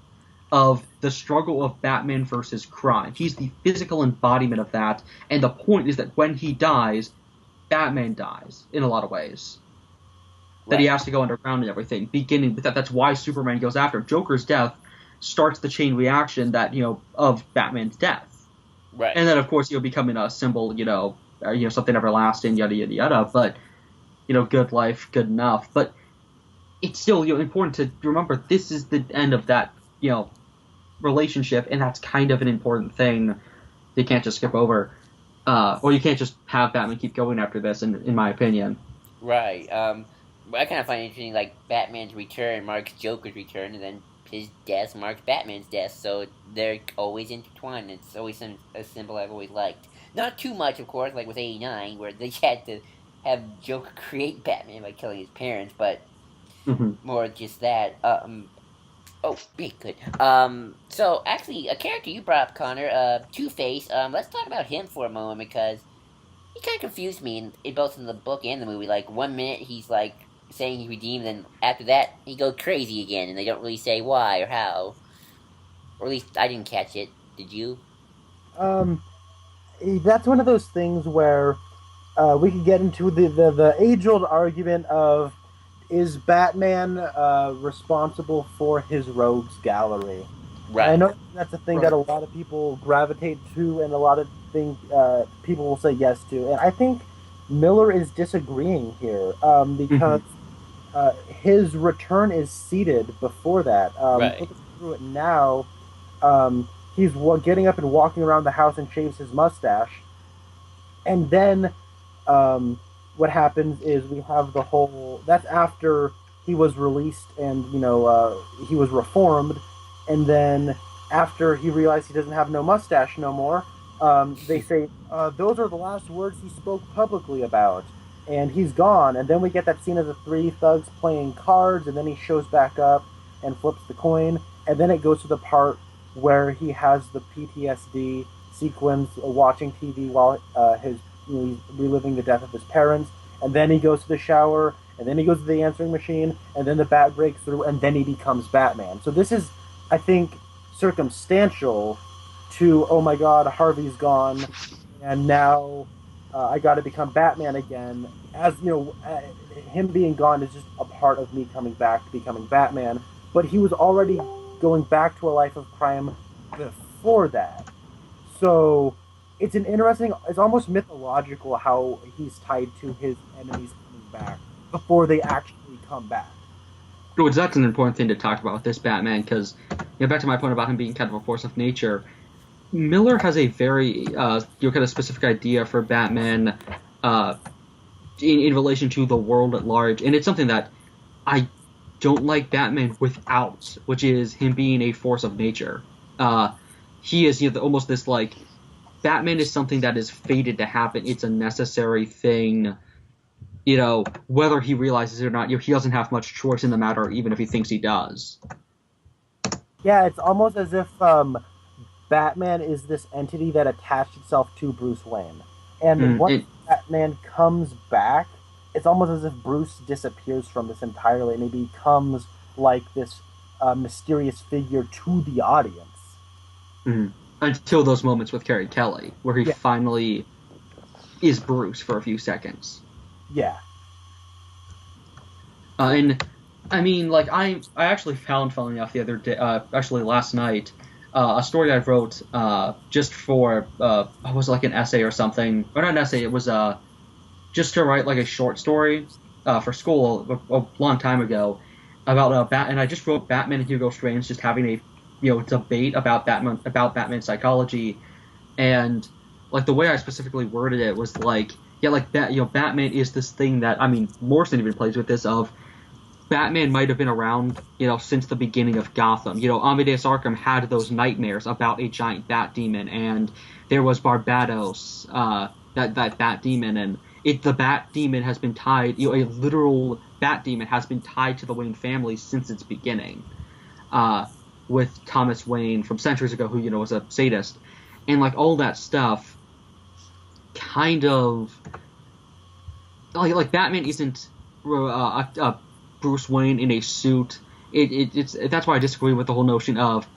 of the struggle of Batman versus crime. He's the physical embodiment of that, and the point is that when he dies, Batman dies in a lot of ways. That he Right. has to go underground and everything. Beginning with that, that's why Superman goes after him. Joker's death starts the chain reaction that of Batman's death, Right. and then of course becoming a symbol, something everlasting, yada yada yada. But good life, good enough. But it's still important to remember this is the end of that relationship, and that's kind of an important thing. You can't just skip over, or you can't just have Batman keep going after this. In my opinion, Right. I kind of find it interesting. Like Batman's return marks Joker's return, and then his death marks Batman's death. So they're always intertwined. It's always a symbol I've always liked. Not too much, of course, like with '89, where they had to have Joker create Batman by killing his parents, but mm-hmm. more just that. Oh, great, good. So actually, a character you brought up, Connor, Two-Face. Let's talk about him for a moment because he kind of confused me in both in the book and the movie. Like 1 minute he's like saying he redeemed, then after that he goes crazy again, and they don't really say why or how. Or at least I didn't catch it. Did you? Um, that's one of those things where we could get into the age old argument of is Batman responsible for his rogues gallery? And I Right. know that's a thing that a lot of people gravitate to, and a lot of people will say yes to. And I think Miller is disagreeing here because Mm-hmm. his return is seated before that. Right. Looking through it now, he's getting up and walking around the house and shaves his mustache, and then what happens is we have the whole. That's after he was released and he was reformed, and then after he realized he doesn't have no mustache no more, they say those are the last words he spoke publicly about, and he's gone. And then we get that scene of the three thugs playing cards, and then he shows back up and flips the coin, and then it goes to the part where he has the PTSD sequence watching TV while he's reliving the death of his parents, and then he goes to the shower, and then he goes to the answering machine, and then the bat breaks through, and then he becomes Batman. So this is, I think, circumstantial to, oh my god, Harvey's gone, and now I got to become Batman again. As you know, him being gone is just a part of me coming back to becoming Batman. But he was already going back to a life of crime before that. So it's almost mythological how he's tied to his enemies coming back before they actually come back. Which that's an important thing to talk about with this Batman, because back to my point about him being kind of a force of nature. Miller has a very kind of specific idea for Batman in relation to the world at large, and it's something that I don't like Batman without, which is him being a force of nature. He is almost this like Batman is something that is fated to happen. It's a necessary thing. Whether he realizes it or not, he doesn't have much choice in the matter, even if he thinks he does. Yeah, it's almost as if Batman is this entity that attached itself to Bruce Wayne. And once Batman comes back, it's almost as if Bruce disappears from this entirely and he becomes like this mysterious figure to the audience. Mm-hmm. Until those moments with Carrie Kelly, where he finally is Bruce for a few seconds. Yeah. And I mean, like I actually found, funnily enough, the other day, actually last night, a story I wrote just for it was like an essay or something, or not an essay. It was just to write like a short story for school a long time ago about and I just wrote Batman and Hugo Strange just having a debate about Batman's psychology, and like the way I specifically worded it was like Batman is this thing that, I mean, Morrison even plays with this of Batman might have been around, since the beginning of Gotham. Amadeus Arkham had those nightmares about a giant bat demon, and there was Barbados, that bat demon, and the bat demon has been tied, a literal bat demon has been tied to the Wayne family since its beginning, with Thomas Wayne from centuries ago, who, was a sadist, and like all that stuff, kind of, like Batman isn't Bruce Wayne in a suit. It's that's why I disagree with the whole notion of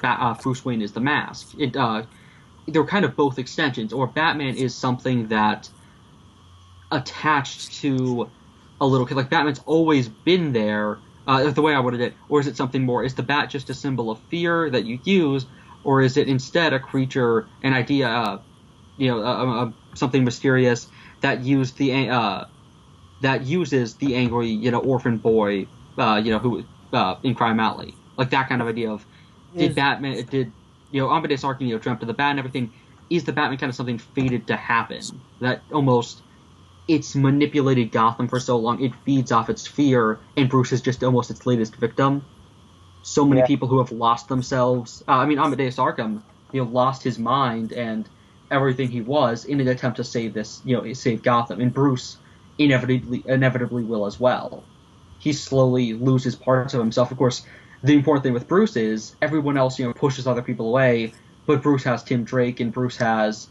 Bruce Wayne is the mask. They're kind of both extensions, or Batman is something that attached to a little kid. Like Batman's always been there, the way I worded it, or is it something more? Is the bat just a symbol of fear that you use, or is it instead a creature, an idea, something mysterious that uses the angry, orphan boy, who in Crime Alley, like that kind of idea of Amadeus Arkham, dreamt of the bat and everything. Is the Batman kind of something fated to happen that almost it's manipulated Gotham for so long it feeds off its fear, and Bruce is just almost its latest victim. So many people who have lost themselves. Amadeus Arkham, lost his mind and everything he was in an attempt to save save Gotham, and Bruce inevitably will as well. He slowly loses parts of himself. Of course, the important thing with Bruce is everyone else, pushes other people away, but Bruce has Tim Drake and Bruce has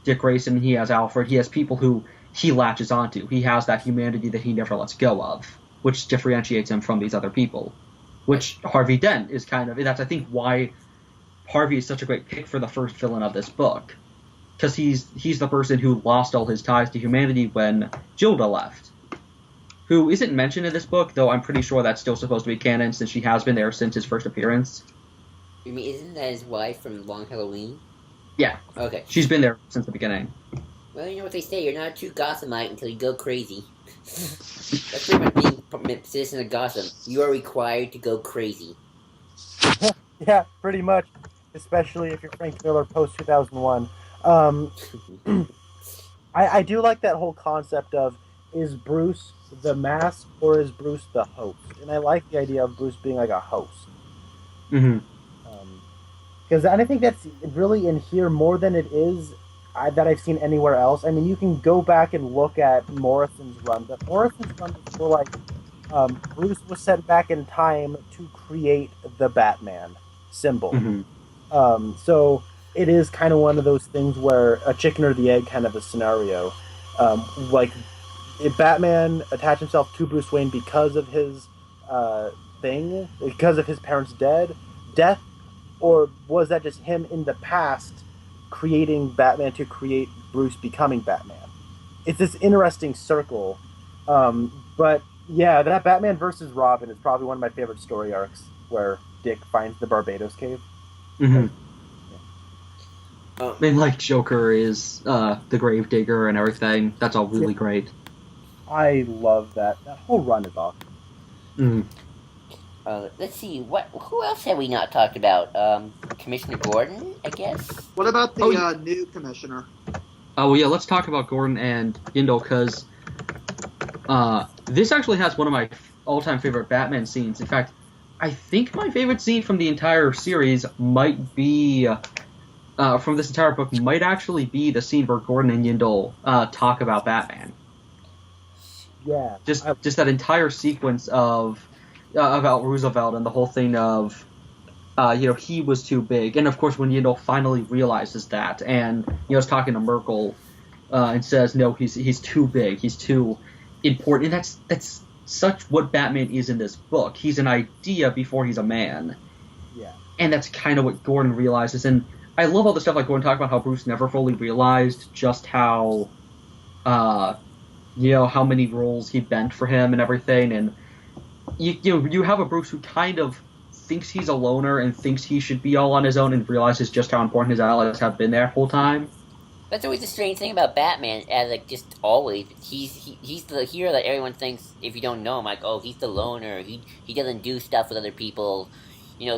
Dick Grayson, he has Alfred, he has people who he latches onto. He has that humanity that he never lets go of, which differentiates him from these other people. Which Harvey Dent is that's I think why Harvey is such a great pick for the first villain of this book. Because he's the person who lost all his ties to humanity when Gilda left. Who isn't mentioned in this book, though I'm pretty sure that's still supposed to be canon since she has been there since his first appearance. You mean, isn't that his wife from Long Halloween? Yeah. Okay. She's been there since the beginning. Well, you know what they say, you're not a true Gothamite until you go crazy. That's pretty much being a citizen of Gotham. You are required to go crazy. Yeah, pretty much. Especially if you're Frank Miller post 2001. I do like that whole concept of, is Bruce the mask or is Bruce the host? And I like the idea of Bruce being like a host. Mm-hmm. Because I think that's really in here more than it is that I've seen anywhere else. I mean, you can go back and look at Morrison's run, but Morrison's run was more like Bruce was sent back in time to create the Batman symbol. Mm-hmm. So it is kind of one of those things where a chicken or the egg kind of a scenario. Like, if Batman attached himself to Bruce Wayne because of his thing, because of his parents' death, or was that just him in the past creating Batman to create Bruce becoming Batman? It's this interesting circle. But yeah, that Batman versus Robin is probably one of my favorite story arcs, where Dick finds the Barbados cave. Mm-hmm. I mean, like, Joker is the Gravedigger and everything. That's all really great. I love that. That whole run is awesome. Mm. Let's see, who else have we not talked about? Commissioner Gordon, I guess? What about the new commissioner? Oh, well, yeah, let's talk about Gordon and Yindel, because this actually has one of my all-time favorite Batman scenes. In fact, I think my favorite scene from the entire series might be, from this entire book, might actually be the scene where Gordon and Yindel talk about Batman. Yeah. Just that entire sequence of about Roosevelt and the whole thing of, he was too big. And, of course, when Yindel finally realizes that and, is talking to Merkel and says, no, he's too big, he's too important. And that's such what Batman is in this book. He's an idea before he's a man. Yeah. And that's kind of what Gordon realizes. And I love all the stuff like Gordon talked about how Bruce never fully realized just how, how many roles he bent for him and everything. And you have a Bruce who kind of thinks he's a loner and thinks he should be all on his own and realizes just how important his allies have been there the whole time. That's always the strange thing about Batman, as just always, he's the hero that everyone thinks, if you don't know him, like, oh, he's the loner, he doesn't do stuff with other people.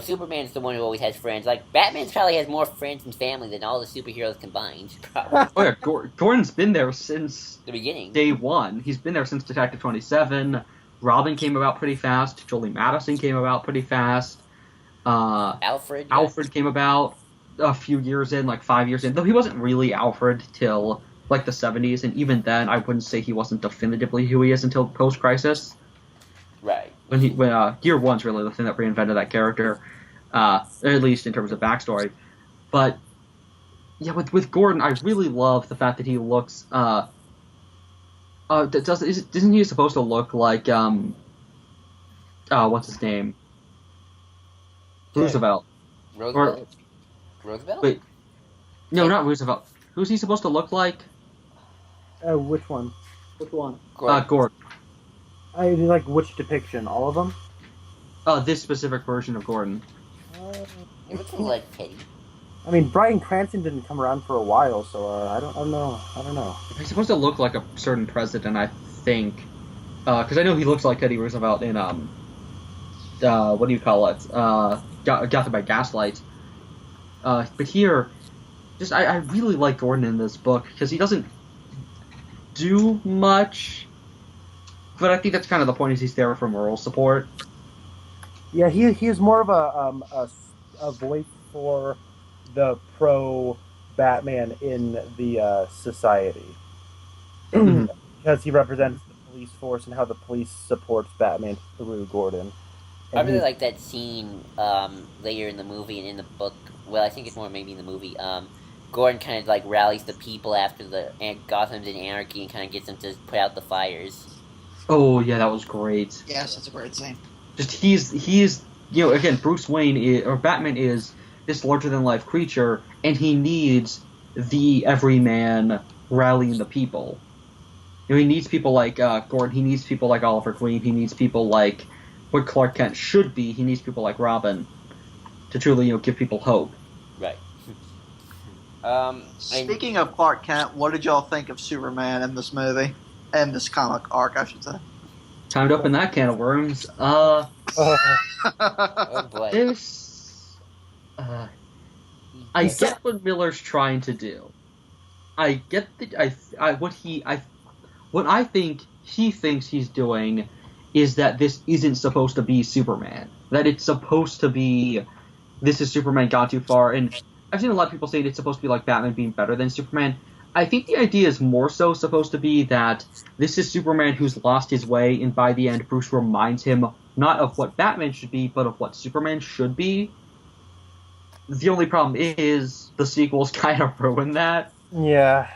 Superman's the one who always has friends. Like, Batman probably has more friends and family than all the superheroes combined, probably. Oh yeah, Gordon's been there since the beginning. Day one. He's been there since Detective 27. Robin came about pretty fast. Jolie Madison came about pretty fast. Alfred came about a few years in, like 5 years in. Though he wasn't really Alfred till like the 70s, and even then, I wouldn't say he wasn't definitively who he is until post-Crisis. Right. When Year One's really the thing that reinvented that character, at least in terms of backstory. But yeah, with Gordon, I really love the fact that he looks. Isn't he supposed to look like what's his name? Roosevelt. Roosevelt? Wait, no, not Roosevelt. Who's he supposed to look like? Which one? Gordon. I like which depiction? All of them? This specific version of Gordon. It looks like Teddy. I mean, Bryan Cranston didn't come around for a while, so I don't know. He's supposed to look like a certain president, I think. Because I know he looks like Teddy Roosevelt in what do you call it? Gotham by Gaslight. But here, I really like Gordon in this book because he doesn't do much. But I think that's kind of the point, is he's there for moral support. Yeah, he is more of a voice for the pro-Batman in the society. Because he represents the police force and how the police supports Batman through Gordon. I And really he's like that scene later in the movie and in the book. Well, I think it's more maybe in the movie. Gordon kind of like rallies the people after the Gotham's in anarchy and kind of gets them to put out the fires. Oh yeah, that was great. Yes, that's a great scene. Just he's again Bruce Wayne or Batman is this larger than life creature, and he needs the everyman rallying the people. He needs people like Gordon. He needs people like Oliver Queen. He needs people like what Clark Kent should be. He needs people like Robin to truly give people hope. Right. And Speaking of Clark Kent, what did y'all think of Superman in this movie? And this comic arc, I should say. Time to open that can of worms. oh boy, This. I get what Miller's trying to do. I get what I think he thinks he's doing is that this isn't supposed to be Superman. That it's supposed to be this is Superman gone too far. And I've seen a lot of people saying it's supposed to be like Batman being better than Superman. I think the idea is more so supposed to be that this is Superman who's lost his way, and by the end, Bruce reminds him not of what Batman should be, but of what Superman should be. The only problem is the sequels kind of ruin that. Yeah.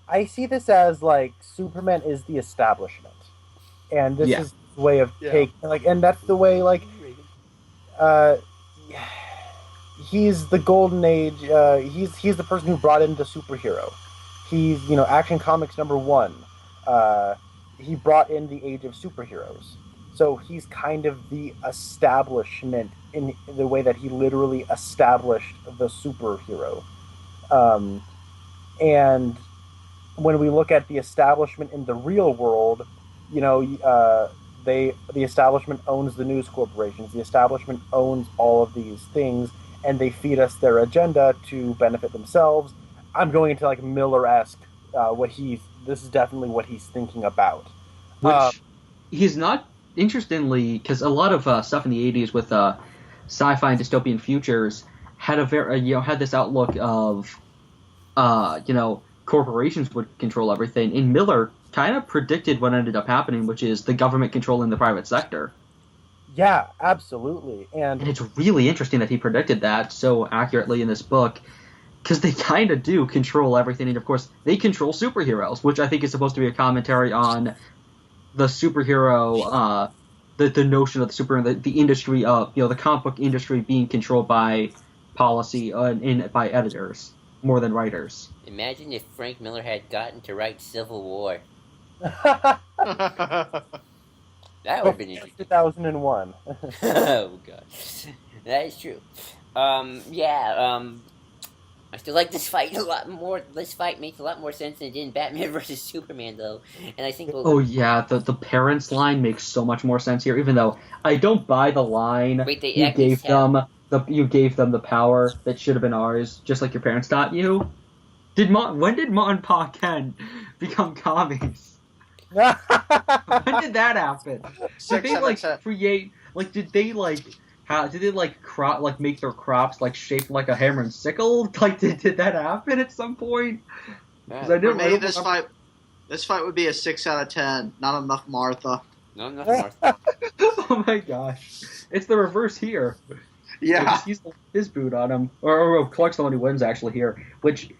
I see this as like Superman is the establishment, and this is the way of taking and that's the way he's the golden age. He's the person who brought in the superhero. He's Action Comics #1. He brought in the age of superheroes. So he's kind of the establishment in the way that he literally established the superhero. And when we look at the establishment in the real world, the establishment owns the news corporations. The establishment owns all of these things, and they feed us their agenda to benefit themselves. I'm going into like Miller-esque. This is definitely what he's thinking about. Which he's not. Interestingly, because a lot of stuff in the 80s with sci-fi and dystopian futures had had this outlook of corporations would control everything. And Miller kind of predicted what ended up happening, which is the government controlling the private sector. Yeah, absolutely. And it's really interesting that he predicted that so accurately in this book, because they kind of do control everything. And of course, they control superheroes, which I think is supposed to be a commentary on the superhero, the notion of the superhero, the industry of the comic book industry being controlled by policy and by editors more than writers. Imagine if Frank Miller had gotten to write Civil War. That would have been interesting. 2001. Oh god, that is true. I still like this fight a lot more. This fight makes a lot more sense than it did in Batman versus Superman, though. And I think. The parents line makes so much more sense here. Even though I don't buy the line. Wait, you gave them the power that should have been ours, just like your parents taught you. When did Ma and Pa Ken become commies? When did that happen? Did they create? Did they make their crops shaped like a hammer and sickle? Did that happen at some point? For me, this fight would be a 6 out of 10. Not enough Martha. Not enough Martha. Oh my gosh, it's the reverse here. Yeah, he's his boot on him, or Clark's the one who wins actually here, which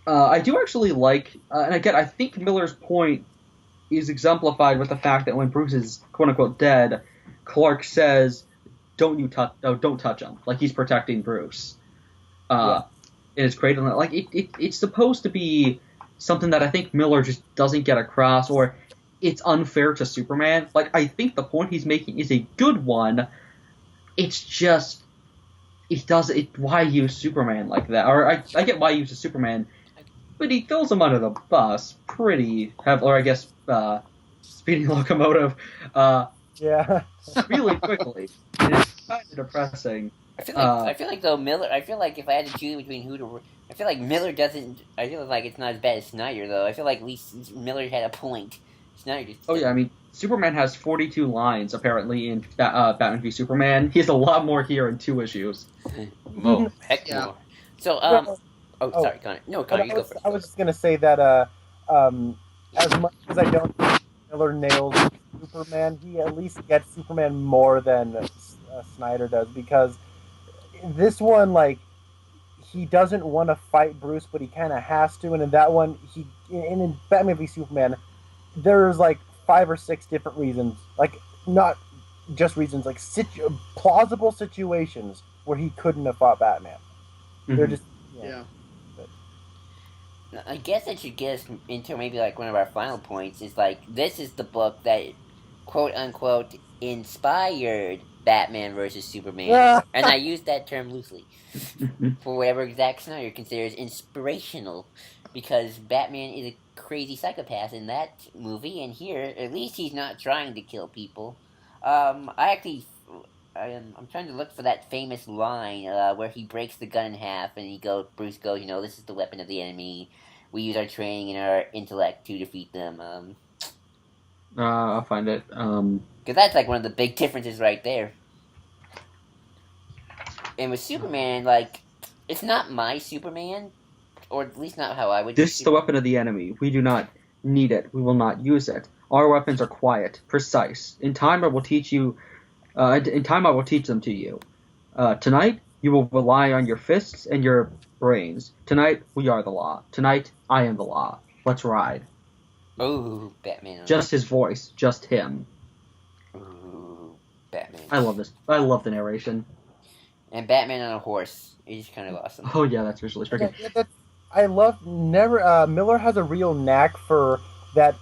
I do actually like. And again, I think Miller's point is exemplified with the fact that when Bruce is quote unquote dead, Clark says, don't touch him. Like he's protecting Bruce. In his cradle. It's supposed to be something that I think Miller just doesn't get across, or it's unfair to Superman. I think the point he's making is a good one. It's just why use Superman like that? Or I get why he uses Superman, but he throws him under the bus pretty heavily, or I guess speeding locomotive. Really quickly. It's kind of depressing. I feel like though Miller. I feel like if I had to choose between who to, I feel like Miller doesn't. I feel like it's not as bad as Snyder though. I feel like at least Miller had a point. Snyder just. Oh yeah, I mean Superman has 42 lines apparently in Batman v Superman. He has a lot more here in 2 issues. Oh heck more. So sorry, Connor. No, Connor, you go first. I was just gonna say that as much as I don't think Miller nails Superman, he at least gets Superman more than Snyder does, because this one, like, he doesn't want to fight Bruce, but he kind of has to. And in that one, in Batman v Superman, there's like 5 or 6 different reasons, like not just reasons, like plausible situations where he couldn't have fought Batman. They're just Yeah. I guess that should get us into maybe like one of our final points is like this is the book that quote unquote inspired Batman versus Superman, and I use that term loosely for whatever Zack Snyder considers inspirational, because Batman is a crazy psychopath in that movie, and here at least he's not trying to kill people. I actually I'm trying to look for that famous line where he breaks the gun in half, and Bruce goes, this is the weapon of the enemy. We use our training and our intellect to defeat them. I'll find it. Because that's like one of the big differences right there. And with Superman, like, it's not my Superman, or at least not how I would. This is the weapon of the enemy. We do not need it. We will not use it. Our weapons are quiet, precise. In time, I will teach you. In time, I will teach them to you. Tonight, you will rely on your fists and your brains. Tonight, we are the law. Tonight, I am the law. Let's ride. Oh, Batman. Just his voice. Just him. Ooh, Batman. I love this. I love the narration. And Batman on a horse is kind of awesome. Oh, yeah, that's visually striking. I love Miller has a real knack for that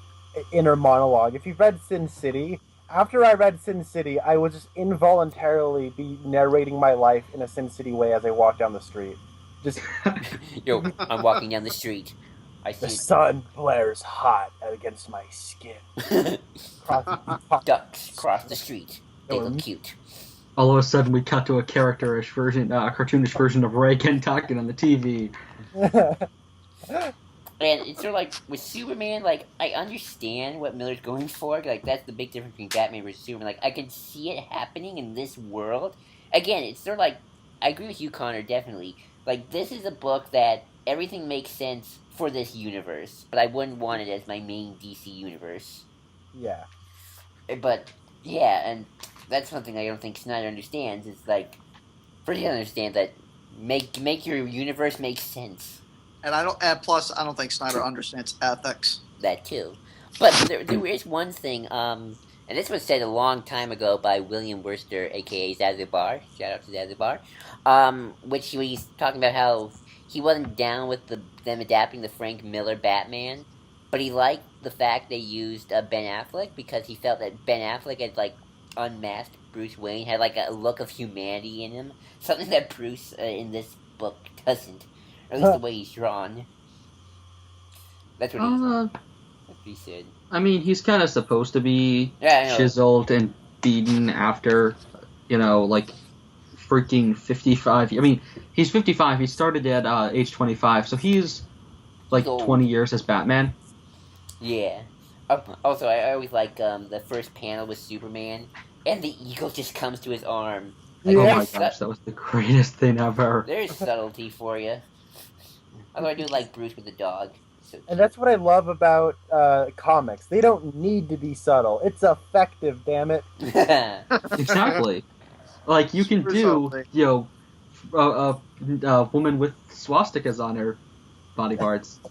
inner monologue. If you've read Sin City, after I read Sin City, I would just involuntarily be narrating my life in a Sin City way as I walk down the street. Just Yo, I'm walking down the street. I see the sun glares hot against my skin. Ducks cross the street. They look cute. All of a sudden, we cut to a characterish version, a cartoonish version of Reagan talking on the TV. And it's sort of like with Superman, like I understand what Miller's going for. Like that's the big difference between Batman versus Superman. Like I can see it happening in this world. Again, it's sort of like I agree with you, Connor. Definitely, like this is a book that everything makes sense for this universe, but I wouldn't want it as my main DC universe. Yeah. But yeah, and that's something I don't think Snyder understands. It's like for him to understand that make your universe make sense. And plus, I don't think Snyder understands ethics. That too. But there is one thing, and this was said a long time ago by William Worcester, aka Zazubar. Shout out to Zazubar. Which he was talking about how he wasn't down with them adapting the Frank Miller Batman, but he liked the fact they used Ben Affleck because he felt that Ben Affleck had like unmasked Bruce Wayne, had like a look of humanity in him, something that Bruce in this book doesn't. Or at least the way he's drawn. That's what he said. I mean, he's kind of supposed to be Yeah, chiseled and beaten after, like freaking 55. I mean, he's 55. He started at age 25, so he's like 20 years as Batman. Yeah. Also, I always like the first panel with Superman, and the eagle just comes to his arm. Like, Oh my gosh, that was the greatest thing ever. There's subtlety for you. Although I do like Bruce with the dog. So And that's what I love about comics. They don't need to be subtle. It's effective, damn it. Exactly. Like, you can do, a woman with swastikas on her body parts.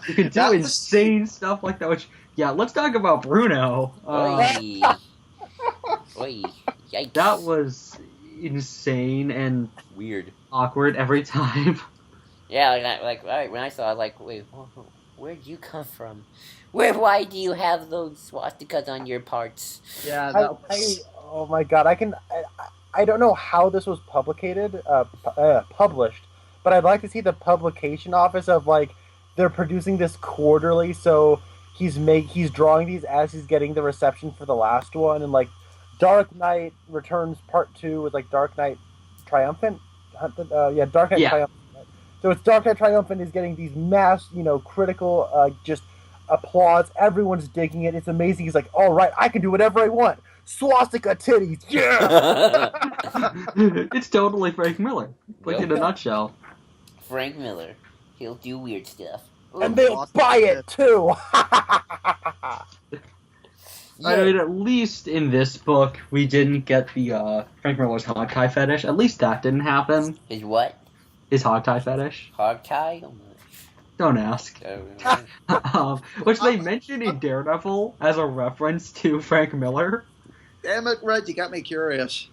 You can do insane stuff like that, which, let's talk about Bruno. Oi. Oi. Yikes. That was insane and weird. awkward every time. Yeah, when I saw it, like, wait, where'd you come from? Why do you have those swastikas on your parts? Yeah, oh my god, I don't know how this was published, but I'd like to see the publication office of, like, they're producing this quarterly, so he's drawing these as he's getting the reception for the last one, and, like, Dark Knight Returns Part 2 with, like, Dark Knight Triumphant? Dark Knight Triumphant. So it's Dark Knight Triumphant is getting these mass, critical, just applause. Everyone's digging it. It's amazing. He's like, all right, I can do whatever I want. Swastika titties, yeah! It's totally Frank Miller, like in a nutshell. Frank Miller. He'll do weird stuff. And they'll buy it, too! I mean, at least in this book, we didn't get the Frank Miller's hog tie fetish. At least that didn't happen. His what? His hog tie fetish. Hog tie? Oh, Don't ask. my. Which they mentioned in Daredevil as a reference to Frank Miller. Damn it, Red, you got me curious.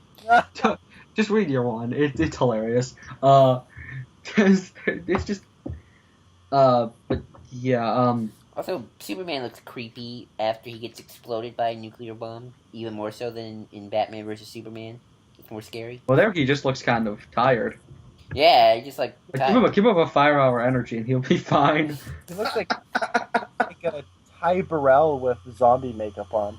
Just read your one. It's hilarious. Cause it's just. But yeah. Also, Superman looks creepy after he gets exploded by a nuclear bomb, even more so than in Batman vs Superman. It's more scary. Well, there he just looks kind of tired. Yeah, just like Give him a 5 hour energy and he'll be fine. He looks like a Ty Burrell with zombie makeup on.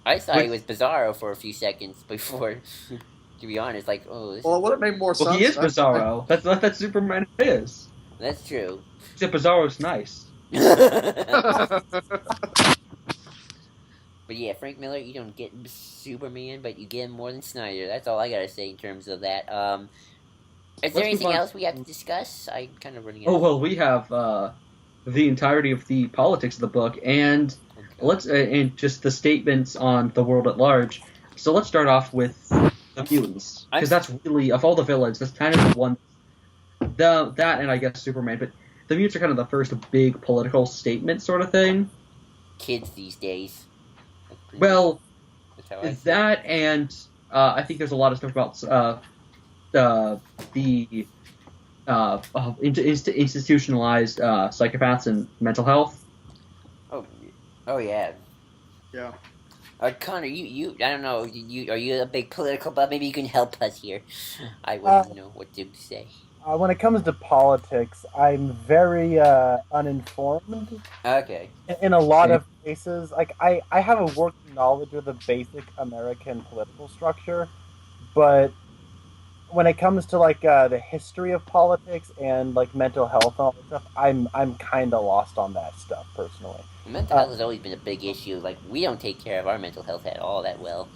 I thought he was Bizarro for a few seconds before. To be honest, like, oh, this Well, it would have made more sense. Well, he is Bizarro. That's what that Superman is. that's true. Except Bizarro's nice. But yeah, Frank Miller, you don't get Superman, but you get him more than Snyder. That's all I gotta say in terms of that. Is there anything else we have to discuss? I'm kind of running out. Oh well, we have the entirety of the politics of the book, and and just the statements on the world at large. So let's start off with the mutants, because that's really, of all the villains, that's kind of the one. That and I guess Superman, but the mutants are kind of the first big political statement sort of thing. Kids these days. Well, that's how I that and I think there's a lot of stuff about the institutionalized psychopaths and mental health. Oh yeah. Yeah. Connor, you I don't know, are you a big political buff? Maybe you can help us here. I wouldn't know what to say. When it comes to politics, I'm very uninformed. Okay. In a lot of cases, like I have a working knowledge of the basic American political structure, but when it comes to like the history of politics and like mental health and all that stuff, I'm kind of lost on that stuff personally. Mental health has always been a big issue. Like, we don't take care of our mental health at all that well.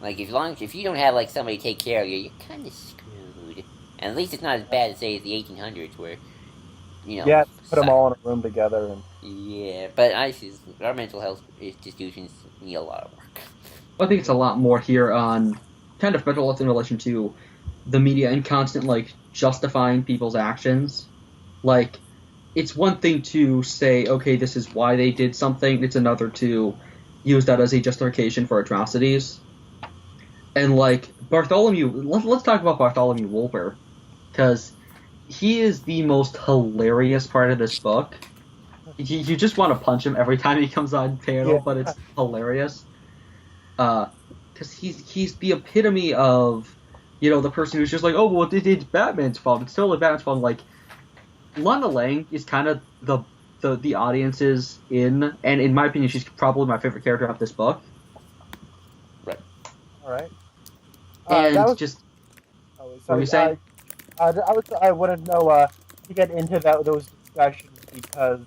Like, if you don't have like somebody take care of you, you're kind of screwed. And at least it's not as bad as say the 1800s, where yeah, put them all in a room together and yeah. But our mental health institutions need a lot of work. I think it's a lot more here on kind of mental health in relation to the media and constant like justifying people's actions. Like, it's one thing to say, okay, this is why they did something. It's another to use that as a justification for atrocities. And like Bartholomew, let's talk about Bartholomew Wolper, because he is the most hilarious part of this book. You just want to punch him every time he comes on panel, but it's hilarious. Because he's the epitome of, the person who's just like, oh, well, it's Batman's fault. It's totally Batman's fault. Like, Lana Lang is kind of the audience's and in my opinion, she's probably my favorite character of this book. Right. All right. And what were you saying? I want to know to get into those discussions because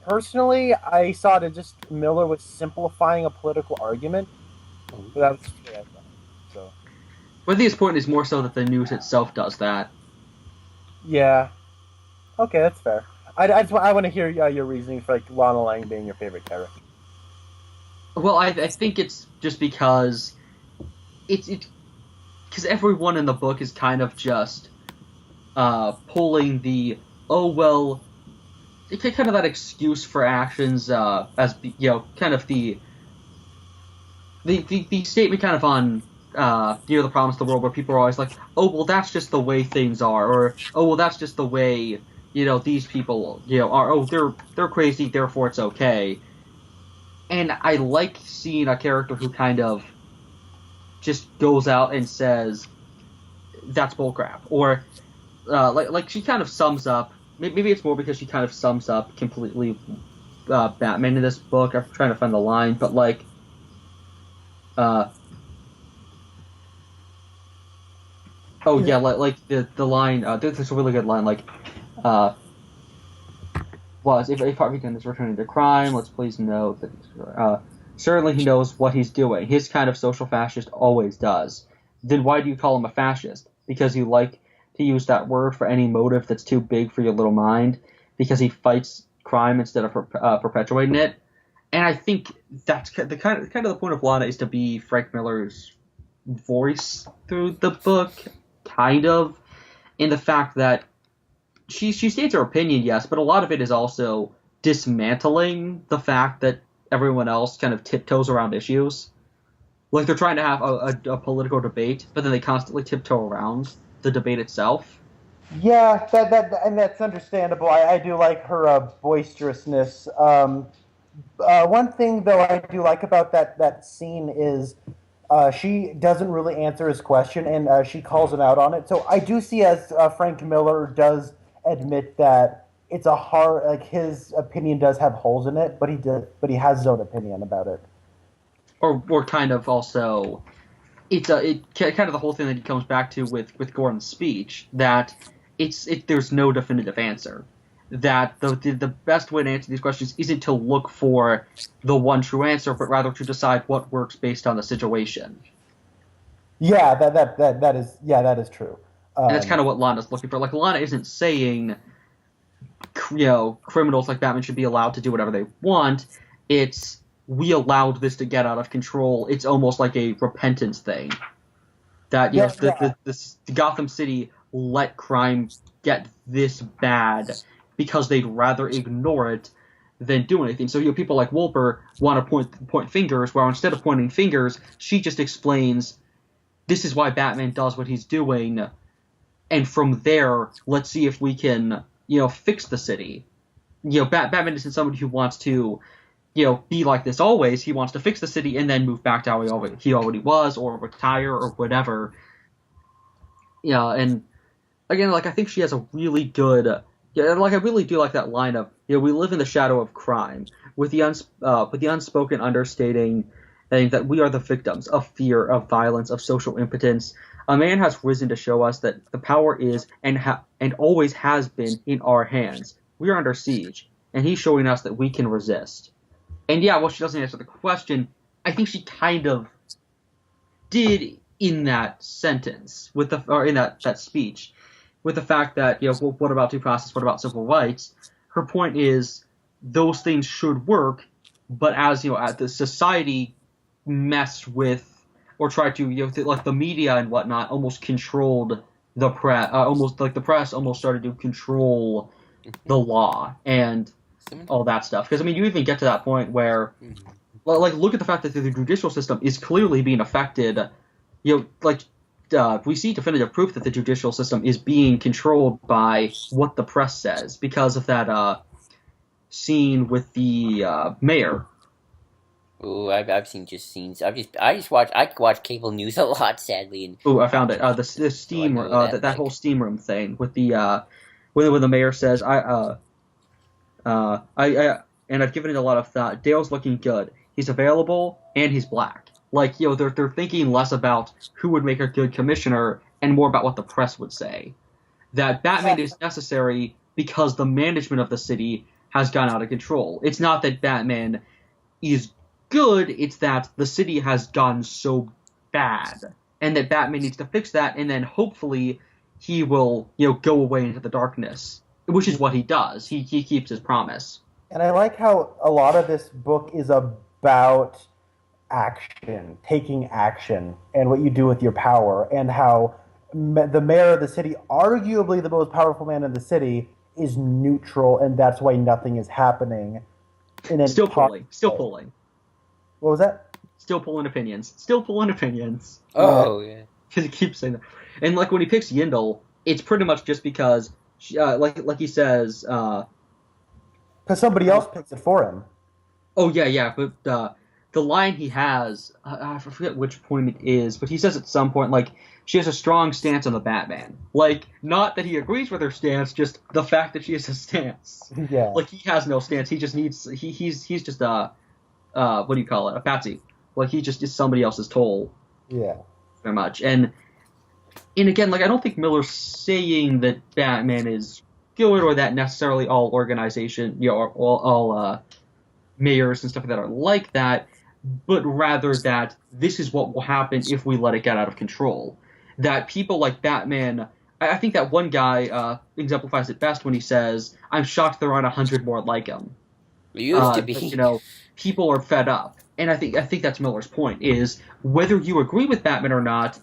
personally, I saw that just Miller was simplifying a political argument. But that was just the way I thought. So. But I think his point is more so that the news itself does that. Yeah. Okay, that's fair. I want to hear your reasoning for like Lana Lang being your favorite character. Well, I think it's just because because everyone in the book is kind of just pulling the kind of that excuse for actions as kind of the statement kind of on the problems of the world where people are always like, oh well, that's just the way things are, or oh well, that's just the way these people are, oh they're crazy, therefore it's okay. And I like seeing a character who kind of just goes out and says that's bullcrap, or like she kind of sums up. Maybe it's more because she kind of sums up completely Batman in this book. I'm trying to find the line, but like like the line. There's a really good line. Like, if Harvey Dent is returning to crime, let's please note that certainly he knows what he's doing. His kind of social fascist always does. Then why do you call him a fascist? Because you like to use that word for any motive that's too big for your little mind? Because he fights crime instead of perpetuating it? And I think that's the kind of the point of Lana is to be Frank Miller's voice through the book, kind of, in the fact that she states her opinion, yes, but a lot of it is also dismantling the fact that everyone else kind of tiptoes around issues. Like they're trying to have a political debate, but then they constantly tiptoe around the debate itself. Yeah, and that's understandable. I do like her boisterousness. One thing though I do like about that scene is she doesn't really answer his question, and she calls him out on it. So I do see, as Frank Miller does admit that it's a hard, like his opinion does have holes in it, but he has his own opinion about it. Or kind of also, it kind of the whole thing that he comes back to with Gordon's speech, that there's no definitive answer. That the best way to answer these questions isn't to look for the one true answer, but rather to decide what works based on the situation. Yeah, that is true. And that's kind of what Lana's looking for. Like, Lana isn't saying, criminals like Batman should be allowed to do whatever they want. It's, we allowed this to get out of control. It's almost like a repentance thing. That, the Gotham City let crime get this bad because they'd rather ignore it than do anything. So, people like Wolper want to point fingers, where instead of pointing fingers, she just explains, this is why Batman does what he's doing, and from there, let's see if we can, fix the city. Batman isn't somebody who wants to, be like this always. He wants to fix the city and then move back to how he already was, or retire, or whatever. And again, I think she has a really good, I really do like that line of, we live in the shadow of crime, with the unspoken understating that we are the victims of fear, of violence, of social impotence. A man has risen to show us that the power is and always has been in our hands. We are under siege, and he's showing us that we can resist. And while she doesn't answer the question, I think she kind of did in that sentence, in that speech, with the fact that, what about due process, what about civil rights? Her point is, those things should work, but as, the society messed with, or tried to, like the media and whatnot, almost controlled the press, almost like the press almost started to control the law and all that stuff. Because, you even get to that point where, look at the fact that the judicial system is clearly being affected. We see definitive proof that the judicial system is being controlled by what the press says, because of that scene with the mayor. Ooh, I've seen just scenes. I watch cable news a lot, sadly. And I found it. The steam that whole steam room thing with the when the mayor says and I've given it a lot of thought. Dale's looking good. He's available and he's black. They're thinking less about who would make a good commissioner and more about what the press would say. That Batman is necessary because the management of the city has gone out of control. It's not that Batman is good, it's that the city has gone so bad, and that Batman needs to fix that, and then hopefully he will, go away into the darkness, which is what he does. He keeps his promise. And I like how a lot of this book is about action, taking action, and what you do with your power, and how the mayor of the city, arguably the most powerful man in the city, is neutral, and that's why nothing is happening. Still pulling. What was that? Still pulling opinions. Oh, yeah. Because he keeps saying that. And, when he picks Yindel, it's pretty much just because, like he says... Because somebody else picks it for him. Oh, yeah, but the line he has, I forget which point it is, but he says at some point, she has a strong stance on the Batman. Not that he agrees with her stance, just the fact that she has a stance. Yeah. He has no stance. He just needs... He's just what do you call it? A patsy. He just is somebody else's toll. Yeah. Very much. And again, I don't think Miller's saying that Batman is good, or that necessarily all organization, or all mayors and stuff like that are like that, but rather that this is what will happen if we let it get out of control. That people like Batman, I think that one guy exemplifies it best when he says, "I'm shocked there aren't 100 more like him." Used to be. people are fed up. And I think that's Miller's point is whether you agree with Batman or not,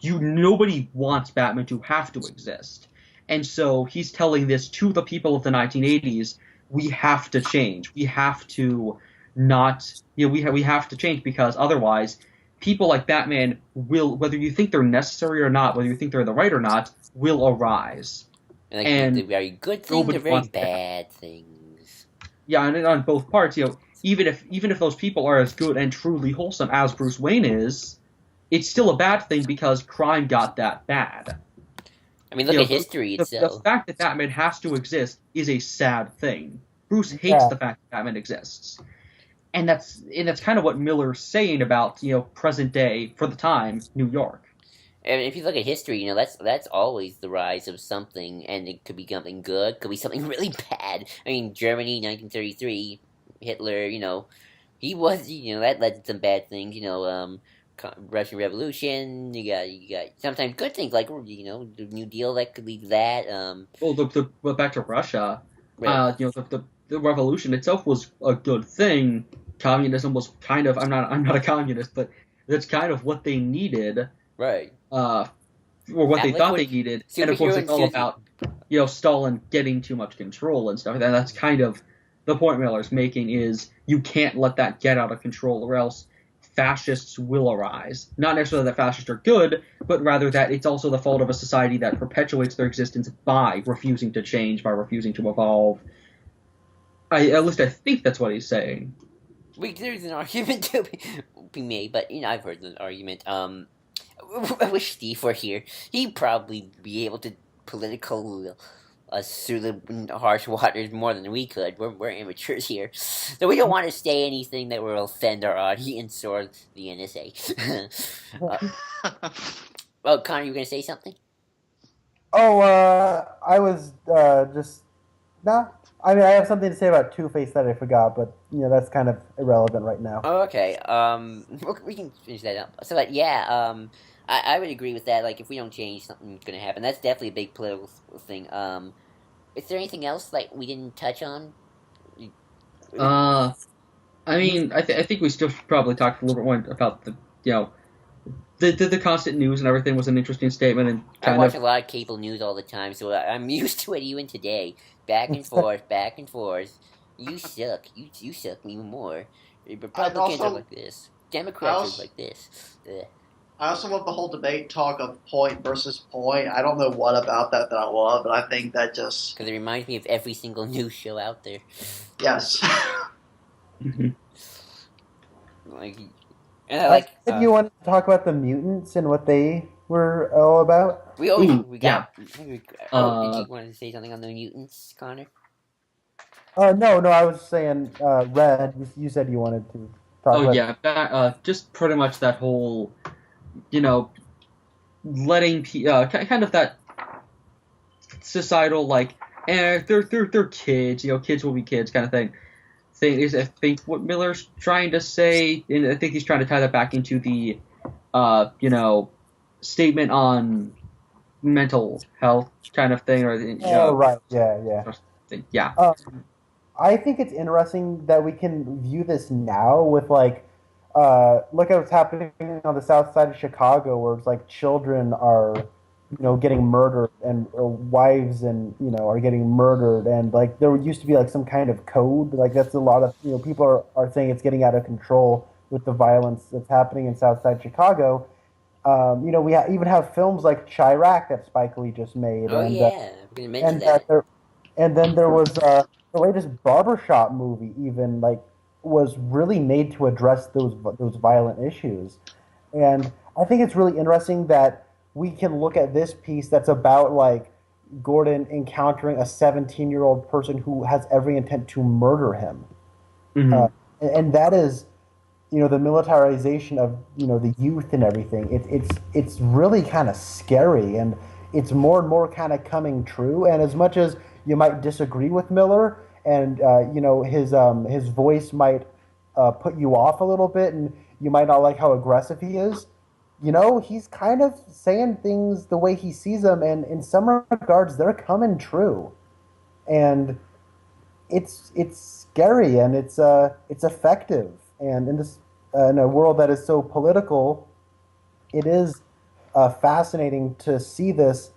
nobody wants Batman to have to exist. And so he's telling this to the people of the 1980s, we have to change. We have to not, we have to change because otherwise people like Batman will, whether you think they're necessary or not, whether you think they're the right or not, will arise. And like the And very good things nobody or very wants bad things. Yeah, and on both parts, even if those people are as good and truly wholesome as Bruce Wayne is, it's still a bad thing because crime got that bad. I mean, look at history The itself. fact that Batman has to exist is a sad thing. Bruce hates Yeah. the fact that Batman exists, and that's kind of what Miller's saying about present day for the time New York. And if you look at history, that's always the rise of something, and it could be something good, could be something really bad. I mean, Germany, 1933, Hitler, he was, that led to some bad things. Russian Revolution. You got sometimes good things like the New Deal that could lead to that. Well, but back to Russia, Right. the revolution itself was a good thing. Communism was kind of I'm not a communist, but that's kind of what they needed. Right. Or what they Like thought what they needed, and of superhero course it's all enthusi- about Stalin getting too much control and stuff. And that's kind of the point Miller's making is you can't let that get out of control, or else fascists will arise. Not necessarily that fascists are good, but rather that it's also the fault of a society that perpetuates their existence by refusing to change, by refusing to evolve. At least I think that's what he's saying. There's an argument to be made, but I've heard the argument. I wish Steve were here. He'd probably be able to political us through the harsh waters more than we could. We're amateurs here, so we don't want to say anything that will offend our audience or the NSA. Well, Connor, you were gonna say something? Oh, I was just nah. I mean, I have something to say about Two Face that I forgot, but that's kind of irrelevant right now. Oh, okay. We can finish that up. So, yeah. I would agree with that. Like, if we don't change, something's gonna happen. That's definitely a big political thing. Is there anything else like we didn't touch on? Uh, I mean, I think we still should probably talk a little bit more about the constant news and everything was an interesting statement and I kind watch of a lot of cable news all the time, so I'm used to it even today. Back and forth, back and forth. You suck. You suck even more. Republicans are also, like this. I Democrats are also, like this. Ugh. I also love the whole debate talk of point versus point. I don't know what about that I love, but I think that just Because it reminds me of every single news show out there. yes. Like, and I like. If you want to talk about the mutants and what they were all about. We yeah. got. Did you Uh, want to say something on the mutants, Connor? No, I was saying, Red. You said you wanted to talk oh about. yeah, just pretty much that whole, letting kind of that societal like, they're kids, kids will be kids kind of thing. Thing is, I think what Miller's trying to say, and I think he's trying to tie that back into the, statement on mental health kind of thing, or Oh, right. Yeah. yeah. I think it's interesting that we can view this now with look at what's happening on the south side of Chicago, where it's like children are, getting murdered, and wives and are getting murdered, and like there used to be like some kind of code, like that's a lot of people are saying it's getting out of control with the violence that's happening in south side Chicago. We even have films like Chirac that Spike Lee just made, Oh yeah, I'm gonna mention and that. and then there was the latest Barbershop movie, even like was really made to address those violent issues, and I think it's really interesting that we can look at this piece that's about like Gordon encountering a 17-year-old person who has every intent to murder him, Mm-hmm. uh, and that is the militarization of the youth and everything. It's really kind of scary, and it's more and more kind of coming true. And as much as you might disagree with Miller, and his voice might put you off a little bit, and you might not like how aggressive he is. He's kind of saying things the way he sees them, and in some regards, they're coming true. And it's scary and it's effective. And in this in a world that is so political, it is fascinating to see this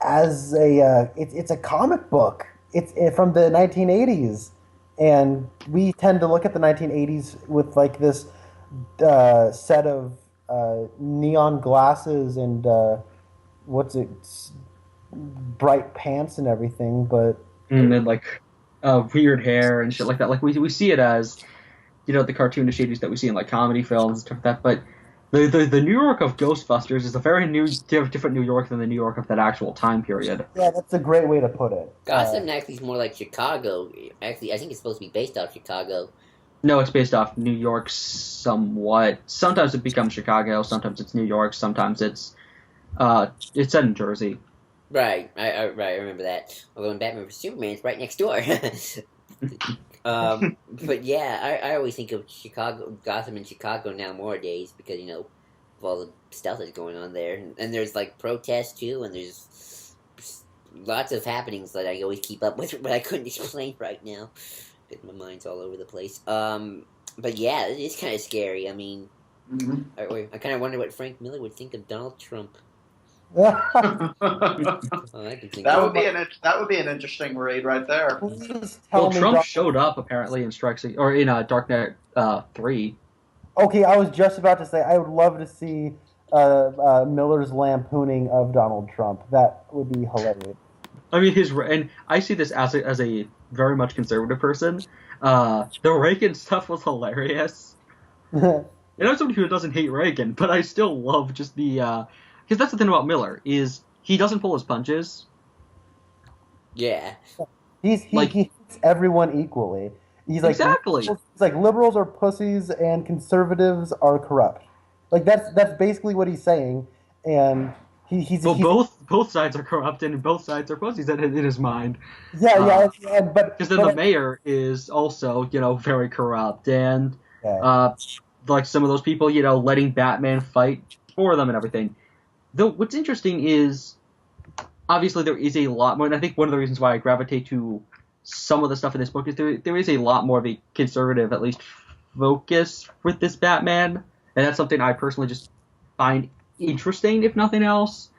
as it's a comic book. From the 1980s, and we tend to look at the 1980s with like this set of neon glasses and what's it, bright pants and everything. But And then like weird hair and shit like that. Like we see it as the cartoonish 80s that we see in like comedy films and stuff like that. But the New York of Ghostbusters is a very different New York than the New York of that actual time period. yeah, that's a great way to put it. Gotham actually is more like Chicago. Actually, I think it's supposed to be based off Chicago. No, it's based off New York somewhat. Sometimes it becomes Chicago. Sometimes it's New York. Sometimes it's set in Jersey. Right, I remember that. Although in Batman vs Superman, it's right next door. But yeah, I always think of Gotham and Chicago nowadays because of all the stuff that's going on there, and there's like protests too, and there's lots of happenings that I always keep up with, but I couldn't explain right now because my mind's all over the place. But yeah, it is kind of scary. I mean, I kind of wonder what Frank Miller would think of Donald Trump. That would be an interesting read right there. Well, Trump showed up apparently in Dark Knight 3. Okay, I was just about to say I would love to see Miller's lampooning of Donald Trump. That would be hilarious. I mean, and I see this as a very much conservative person. The Reagan stuff was hilarious. And I'm somebody who doesn't hate Reagan, but I still love just the. Because that's the thing about Miller, is he doesn't pull his punches. Yeah. He hits everyone equally. He's like, exactly. He's like, liberals are pussies and conservatives are corrupt. Like that's basically what he's saying, and he's both sides are corrupt and both sides are pussies in his mind. Yeah, but because then the mayor is also very corrupt, and like some of those people letting Batman fight for them and everything. Though what's interesting is, obviously there is a lot more, and I think one of the reasons why I gravitate to some of the stuff in this book is there is a lot more of a conservative, at least, focus with this Batman, and that's something I personally just find interesting, if nothing else.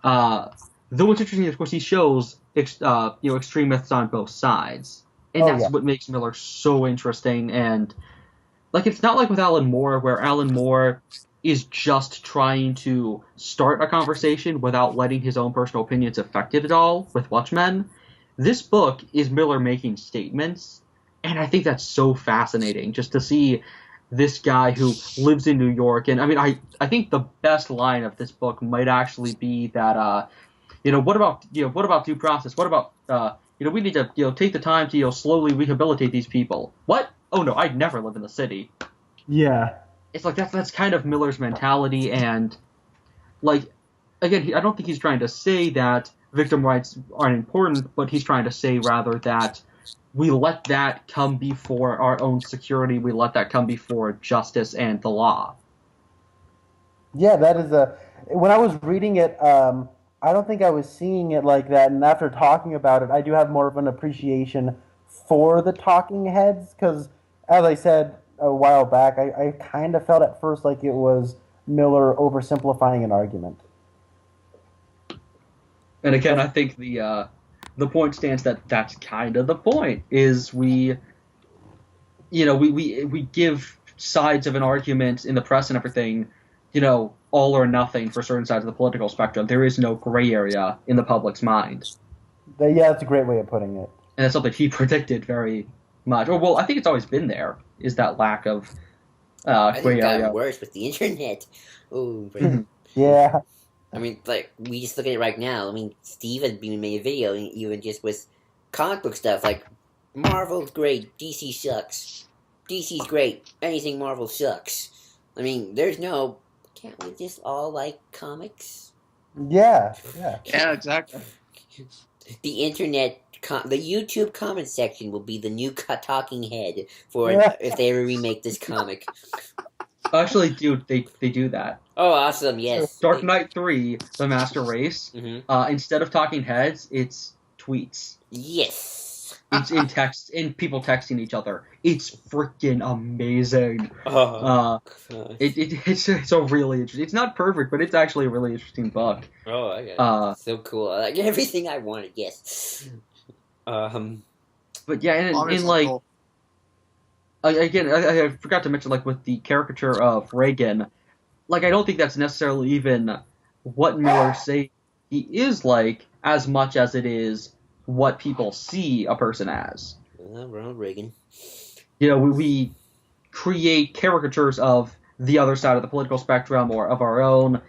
Though what's interesting is, of course, he shows extremists on both sides, and that's what makes Miller so interesting. And like, it's not like with Alan Moore, where Alan Moore is just trying to start a conversation without letting his own personal opinions affect it at all with Watchmen. This book is Miller making statements, and I think that's so fascinating just to see this guy who lives in New York. And I mean, I think the best line of this book might actually be that what about due process? What about we need to take the time to slowly rehabilitate these people. What? Oh no, I'd never live in the city. Yeah. It's like that's kind of Miller's mentality, and like again, I don't think he's trying to say that victim rights aren't important, but he's trying to say rather that we let that come before our own security, we let that come before justice and the law. Yeah, that is when I was reading it, I don't think I was seeing it like that, and after talking about it, I do have more of an appreciation for the talking heads, because as I said a while back, I kind of felt at first like it was Miller oversimplifying an argument. And again, I think the point stands that that's kind of the point, is we give sides of an argument in the press and everything, all or nothing for certain sides of the political spectrum. There is no gray area in the public's mind. Yeah, that's a great way of putting it. And that's something he predicted very much. Well, I think it's always been there, is that lack of gray area. I think it got worse with the internet. Oh, yeah. I mean, like, we just look at it right now. I mean, Steve has been made a video, even just with comic book stuff, like, Marvel's great, DC sucks. DC's great, anything Marvel sucks. I mean, can't we just all like comics? Yeah. Yeah, exactly. The internet, the YouTube comment section will be the new talking head for if they ever remake this comic. Actually, they do that. Oh, awesome! Yes. Dark Knight 3, The Master Race. Mm-hmm. Instead of talking heads, it's tweets. Yes. It's in text, in people texting each other. It's freaking amazing. Oh, It's a really interesting. It's not perfect, but it's actually a really interesting book. oh, I got it. Uh, So cool. I like everything I wanted. Yes. Um. but yeah, and Obviously like cool. again, I forgot to mention like with the caricature of Reagan. Like I don't think that's necessarily even what Miller say he is like as much as it is what people see a person as. Ronald Reagan. You know, we create caricatures of the other side of the political spectrum or of our own,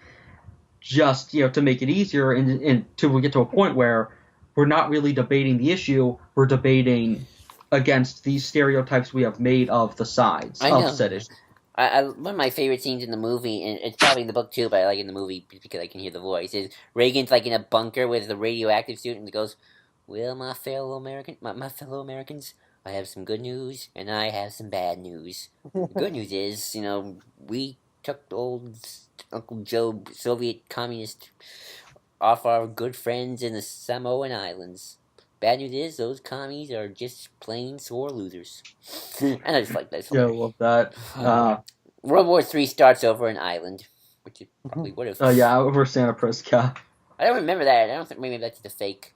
just to make it easier, and until we get to a point where we're not really debating the issue, we're debating against these stereotypes we have made of the sides I of know. said issue. One of my favorite scenes in the movie, and it's probably in the book too, but I like it in the movie because I can hear the voice. Is Reagan's like in a bunker with the radioactive suit, and he goes, "Well, my fellow Americans, I have some good news, and I have some bad news. The good news is, we took old Uncle Joe, Soviet communist, off our good friends in the Samoan Islands. Bad news is those commies are just plain sore losers." And I just like that. It's Yeah, I hilarious. love that. World War III starts over an island, which it probably would have. Yeah, over Santa Prisca. I don't remember that. I don't think maybe that's the fake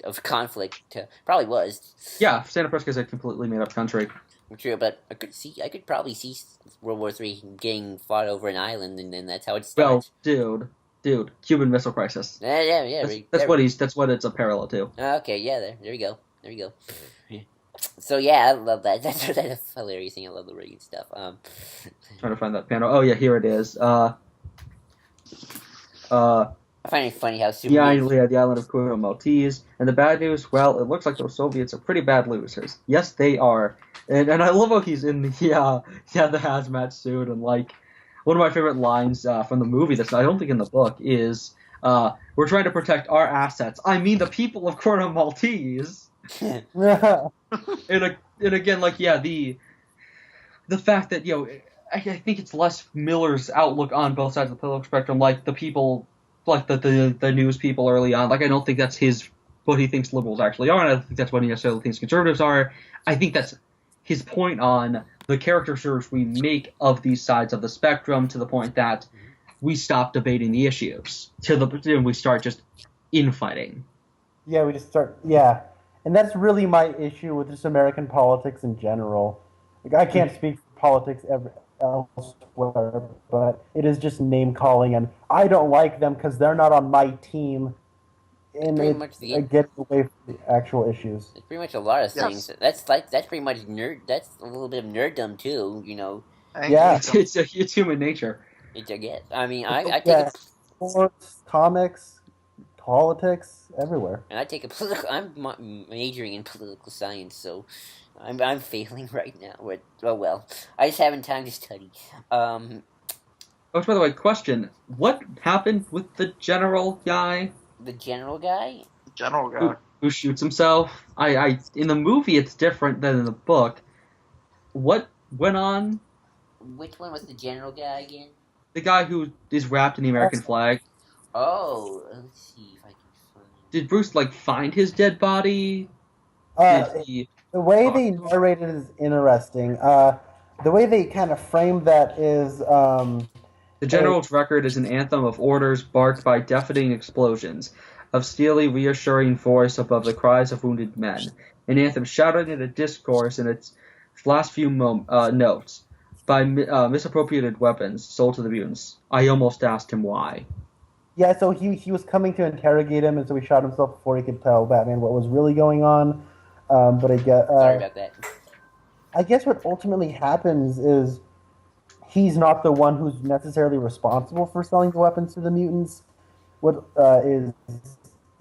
of conflict. Probably was. Yeah, Santa Prisca is a completely made up country. True, but I could probably see World War III getting fought over an island, and then that's how it Well, starts. dude, Cuban Missile Crisis. Yeah. That's what it's a parallel to. Okay, yeah, there we go. So yeah, I love that. That's a hilarious thing. I love the Reagan stuff. Trying to find that panel. Oh yeah, here it is. I find it funny how The island of Cuba Maltese. And the bad news, well, it looks like those Soviets are pretty bad losers. Yes, they are. And I love how he's in the hazmat suit, and like one of my favorite lines from the movie that's I don't think in the book is we're trying to protect our assets. I mean the people of Corona Maltese. and again, like the fact that I think it's less Miller's outlook on both sides of the political spectrum, like the people, like the news people early on. Like I don't think that's what he thinks liberals actually are, and I don't think that's what he necessarily thinks conservatives are. I think that's his point on the caricatures we make of these sides of the spectrum, to the point that we stop debating the issues, and we start just infighting. Yeah, we just start. Yeah, and that's really my issue with just American politics in general. Like, I can't speak for politics elsewhere, but it is just name calling, and I don't like them because they're not on my team. And it's getting away from the actual issues. It's pretty much a lot of things. Yes. That's pretty much nerd. That's a little bit of nerddom too. Yeah, it's human nature. I guess. I mean, I take sports, comics, politics, everywhere. And I take I'm majoring in political science, so I'm failing right now. Oh well, I just haven't time to study. Oh, by the way, question: what happened with the general guy? The general guy? Who shoots himself? I in the movie it's different than in the book. What went on? Which one was the general guy again? The guy who is wrapped in the American flag. Oh, let's see if I can find. Did Bruce find his dead body? The way they narrate it is interesting. The way they kind of frame that is. The general's record is an anthem of orders barked by deafening explosions, of steely, reassuring voice above the cries of wounded men. An anthem shouted in a discourse in its last few notes by misappropriated weapons sold to the mutants. I almost asked him why. Yeah, so he was coming to interrogate him, and so he shot himself before he could tell Batman what was really going on. But I guess sorry about that. I guess what ultimately happens is he's not the one who's necessarily responsible for selling the weapons to the mutants.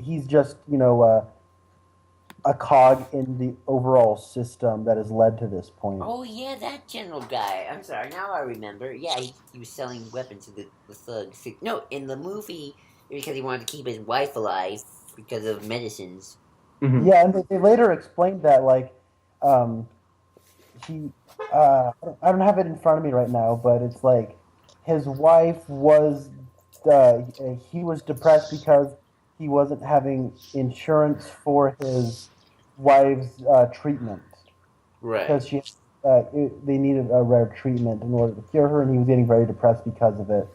He's just a cog in the overall system that has led to this point. Oh yeah, that general guy. I'm sorry, now I remember. Yeah, he was selling weapons to the thugs. No, in the movie, because he wanted to keep his wife alive because of medicines. Mm-hmm. Yeah, and they later explained that I don't have it in front of me right now, but it's like his wife was he was depressed because he wasn't having insurance for his wife's treatment Right. because they needed a rare treatment in order to cure her, and he was getting very depressed because of it.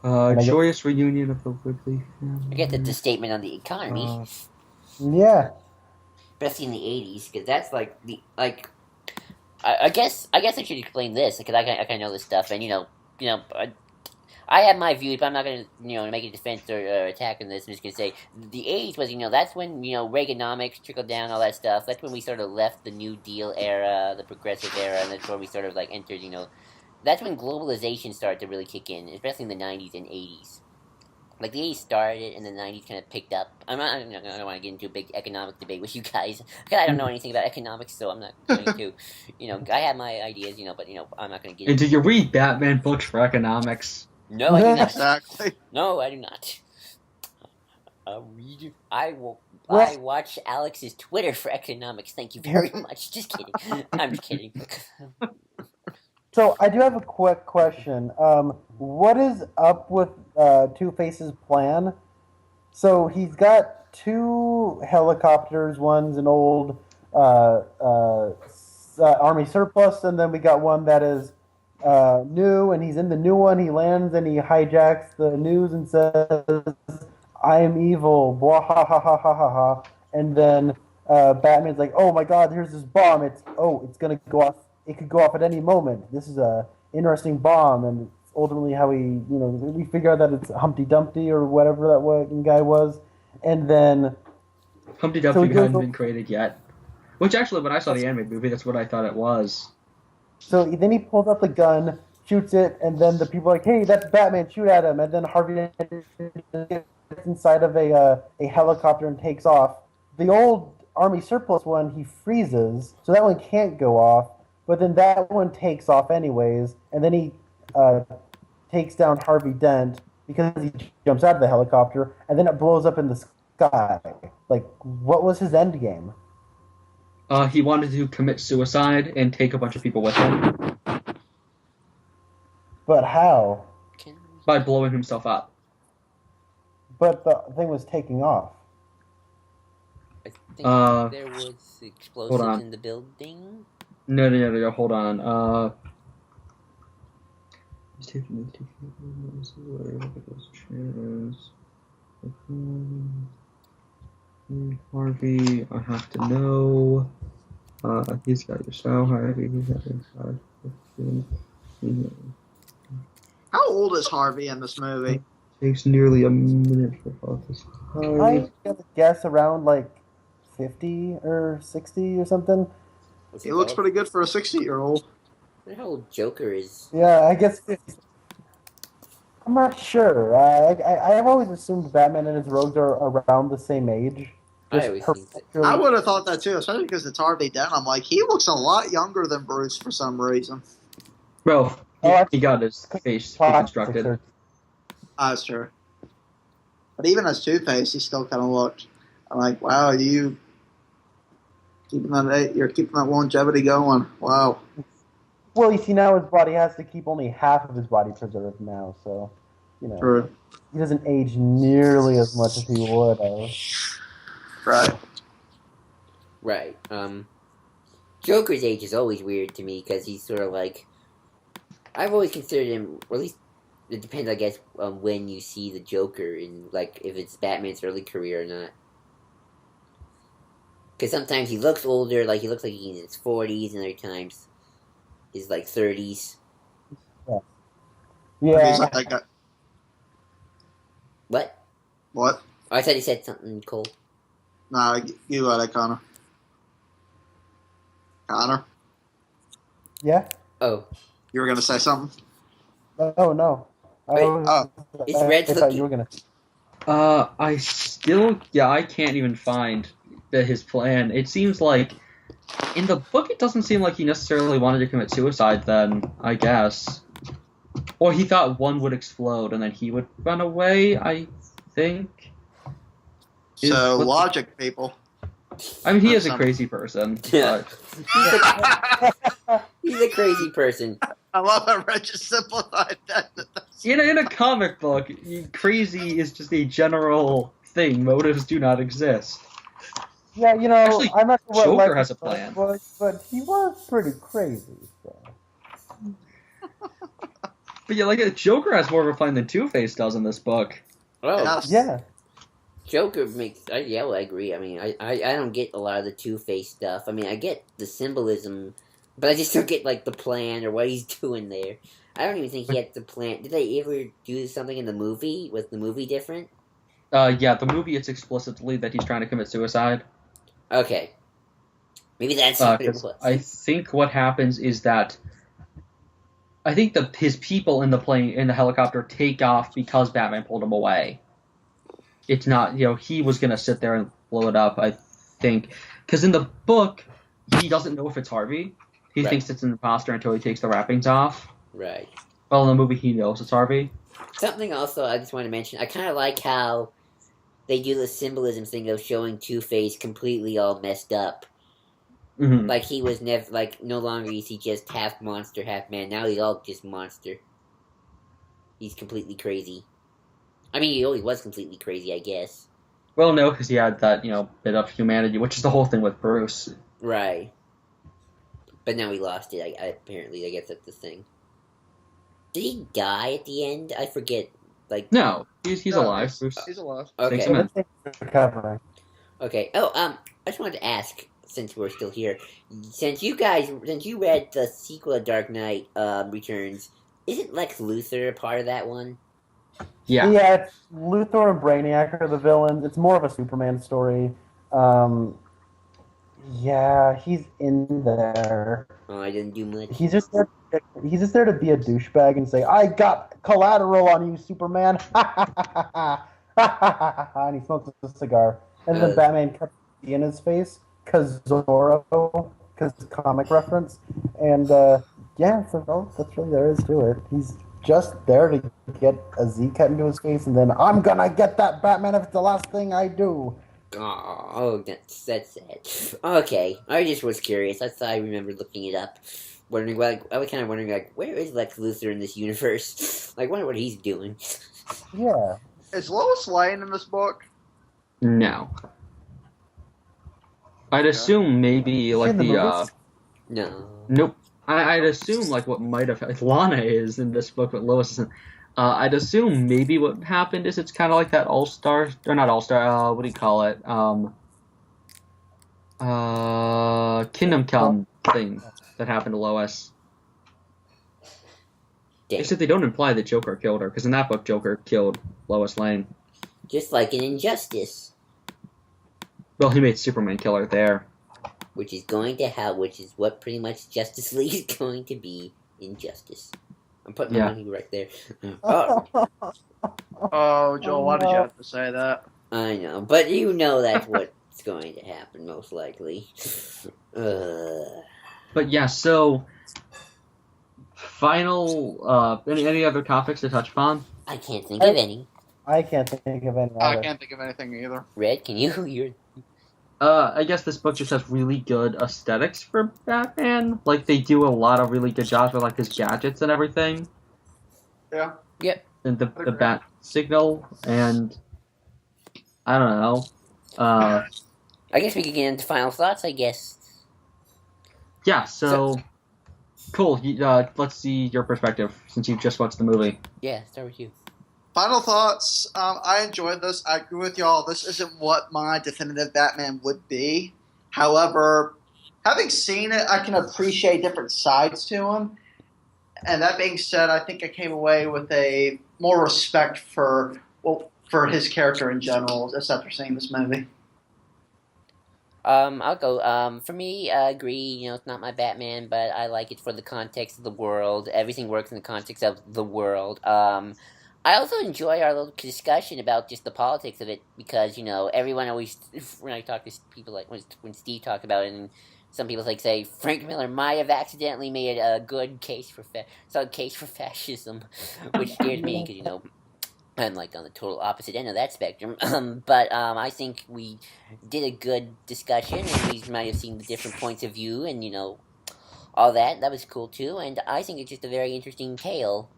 Joyous reunion of the Woodley family. I guess it's a statement on the economy, Yeah. especially in the '80s, because that's like the like. I guess I should explain this because I kind of know this stuff, and I have my views, but I'm not gonna make a defense or attack on this. I'm just gonna say the '80s was that's when Reaganomics trickled down, all that stuff. That's when we sort of left the New Deal era, the progressive era, and that's where we sort of like entered. That's when globalization started to really kick in, especially in the '90s and '80s. Like the '80s started, and the '90s kind of picked up. I don't want to get into a big economic debate with you guys because I don't know anything about economics, so I'm not going to. I have my ideas, but I'm not going to get. And do you read Batman books for economics? No, I do not. Exactly. No, I do not. I watch Alex's Twitter for economics. Thank you very much. Just kidding. I'm just kidding. So I do have a quick question. What is up with Two-Face's plan? So he's got two helicopters. One's an old army surplus, and then we got one that is new. And he's in the new one. He lands and he hijacks the news and says, "I am evil." Blah ha ha ha ha ha ha. And then Batman's like, "Oh my God, here's this bomb. It's gonna go off. It could go off at any moment. This is a interesting bomb." And ultimately how we figure out that it's Humpty Dumpty or whatever that guy was. And then Humpty Dumpty hadn't been created yet. Which actually, when I saw the animated movie, that's what I thought it was. So then he pulls up the gun, shoots it, and then the people are like, "Hey, that's Batman, shoot at him." And then Harvey gets inside of a helicopter and takes off. The old army surplus one, he freezes, so that one can't go off. But then that one takes off anyways, and then he takes down Harvey Dent because he jumps out of the helicopter, and then it blows up in the sky. Like, what was his end game? He wanted to commit suicide and take a bunch of people with him. But how? By blowing himself up. But the thing was taking off. I think there was explosives in the building. No, hold on. Harvey, I have to know. He's got your style, Harvey. He's got your style. How old is Harvey in this movie? Takes nearly a minute for all this. I guess around like 50 or 60 or something. He looks pretty good for a 60-year-old. I wonder how old Joker is. Yeah, I guess 50. I'm not sure. I've always assumed Batman and his rogues are around the same age. I always think that. I would have thought that too, especially because it's Harvey Dent. I'm like, he looks a lot younger than Bruce for some reason. Well, he got his face reconstructed. That's true. But even as Two-Face, he still kind of looked. I'm like, wow, you're keeping that longevity going. Wow. Well, you see, now his body has to keep only half of his body preserved now, so True. He doesn't age nearly as much as he would have. Right. Joker's age is always weird to me because he's sort of like. I've always considered him, or at least it depends, I guess, on when you see the Joker in, like, if it's Batman's early career or not. Because sometimes he looks older, like he looks like he's in his 40s, and other times he's like 30s. Yeah. He's like that guy. What? What? Oh, I thought he said something, Cole. Nah, you got it, Connor. Connor? Yeah? Oh. You were going to say something? Oh, no. It's Red's I thought you were going to... I can't even find his plan. It seems like, in the book, it doesn't seem like he necessarily wanted to commit suicide then, I guess. Or he thought one would explode and then he would run away, I think. So, logic, people. I mean, he is a crazy person. Yeah. He's a crazy person. I love how Red just simplified that. In a comic book, crazy is just a general thing. Motives do not exist. Yeah, Actually, I'm not sure what Joker Lex has a Luthor plan. was, but he was pretty crazy. So. But yeah, like Joker has more of a plan than Two-Face does in this book. Oh, Yes. Yeah. Joker makes. Yeah, well, I agree. I mean, I don't get a lot of the Two-Face stuff. I mean, I get the symbolism, but I just don't get like the plan or what he's doing there. I don't even think he had the plan. Did they ever do something in the movie? Was the movie different? Yeah, the movie it's explicitly that he's trying to commit suicide. Okay, maybe that's what it Because was. I think what happens is that I think his people in the plane in the helicopter take off because Batman pulled him away. It's not, he was gonna sit there and blow it up. I think because in the book he doesn't know if it's Harvey. He Right. thinks it's an imposter until he takes the wrappings off. Right. Well, in the movie he knows it's Harvey. Something also I just want to mention. I kind of like how they do the symbolism thing of showing Two-Face completely all messed up. Mm-hmm. Like he was never like no longer is he just half monster, half man. Now he's all just monster. He's completely crazy. I mean, he always was completely crazy, I guess. Well, no, because he had that bit of humanity, which is the whole thing with Bruce. Right. But now he lost it. Apparently, I guess that's the thing. Did he die at the end? I forget. Like No, he's No, alive. Bruce. He's alive. Thanks, okay, man. Recovering. okay. Oh, I just wanted to ask since we're still here, since you read the sequel of Dark Knight Returns, isn't Lex Luthor a part of that one? Yeah. Yeah, it's Luthor and Brainiac are the villains. It's more of a Superman story. Yeah, he's in there. Oh, I didn't do much. He's just there. He's just there to be a douchebag and say, "I got collateral on you, Superman." And he smokes a cigar, and then Batman cuts in his face because Zorro, because comic reference, and yeah, so that's really there is to it. He's just there to get a Z cut into his face, and then I'm gonna get that Batman if it's the last thing I do. Oh, that's sad. Okay, I just was curious. I thought I remembered looking it up, wondering like I was kind of wondering like where is Lex Luthor in this universe? Like, wonder what he's doing. Yeah. Is Lois Lane in this book? No. I'd assume maybe like in the the movies? No. nope. I'd assume like what might have like Lana is in this book, but Lois isn't. I'd assume maybe what happened is it's kind of like that All-Star or not All-Star. What do you call it? Kingdom Come thing that happened to Lois. Damn. Except they don't imply that Joker killed her, because in that book Joker killed Lois Lane. Just like an Injustice, Well, he made Superman kill her there. which is what pretty much Justice League is going to be. Injustice. I'm putting my money right there. Oh, Oh, Joel, why did you have to say that? I know, but you know that's what's going to happen most likely. But yeah, so final any other topics to touch upon? I can't think of any. I can't think of any. I Other. can't think of anything either. Red, can you? You're I guess this book just has really good aesthetics for Batman. Like they do a lot of really good jobs with like his gadgets and everything. Yeah. Yep. And the bat signal and I don't know. I guess we could get into final thoughts. I guess. Yeah. So cool. Let's see your perspective since you've just watched the movie. Yeah, start with you. Final thoughts. I enjoyed this. I agree with y'all. This isn't what my definitive Batman would be. However, having seen it, I can appreciate different sides to him. And that being said, I think I came away with a more respect for his character in general, just after seeing this movie. I'll go. For me, I agree. You know, it's not my Batman, but I like it for the context of the world. Everything works in the context of the world. I also enjoy our little discussion about just the politics of it because everyone always when I talk to people like when Steve talked about it, and some people say Frank Miller might have accidentally made a good case for fascism, which scares me because I'm like on the total opposite end of that spectrum. But I think we did a good discussion, and we might have seen the different points of view, and all that. That was cool too, and I think it's just a very interesting tale.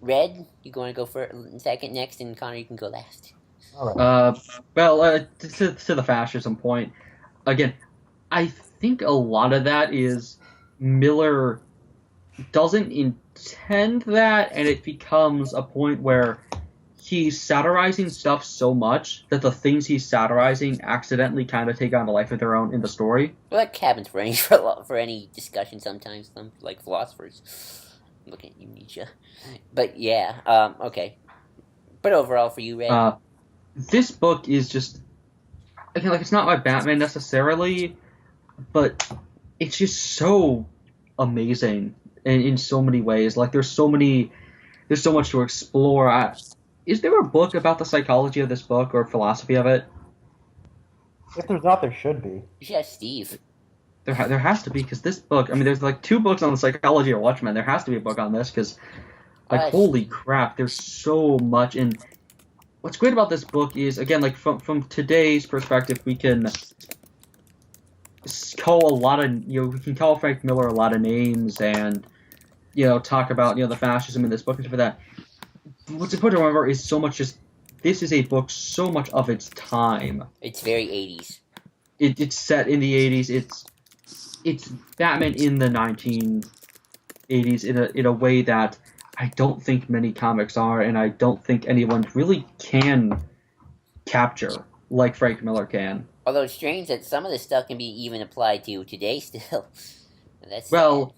Red, you want to go for second next, and Connor, you can go last. All right. To the fascism point again, I think a lot of that is Miller doesn't intend that, and it becomes a point where he's satirizing stuff so much that the things he's satirizing accidentally kind of take on a life of their own in the story. Well, that cabin's for any for any discussion. Sometimes, some like philosophers. Looking at you, Nietzsche. But yeah, okay. But overall, for you, Ray, This book is just again like it's not my Batman necessarily, but it's just so amazing in so many ways. Like there's so much to explore. Is there a book about the psychology of this book or philosophy of it? If there's not, there should be. you should ask Steve. There has to be because this book. I mean, there's like 2 books on the psychology of Watchmen. There has to be a book on this because, like, holy crap, there's so much. And what's great about this book is again, like from today's perspective, we can call a lot of we can call Frank Miller a lot of names and talk about the fascism in this book and stuff like that. What's important to remember is so much just this is a book so much of its time. It's very 80s. It's set in the 80s. It's Batman in the 1980s in a way that I don't think many comics are, and I don't think anyone really can capture like Frank Miller can. Although it's strange that some of this stuff can be even applied to today still. That's well,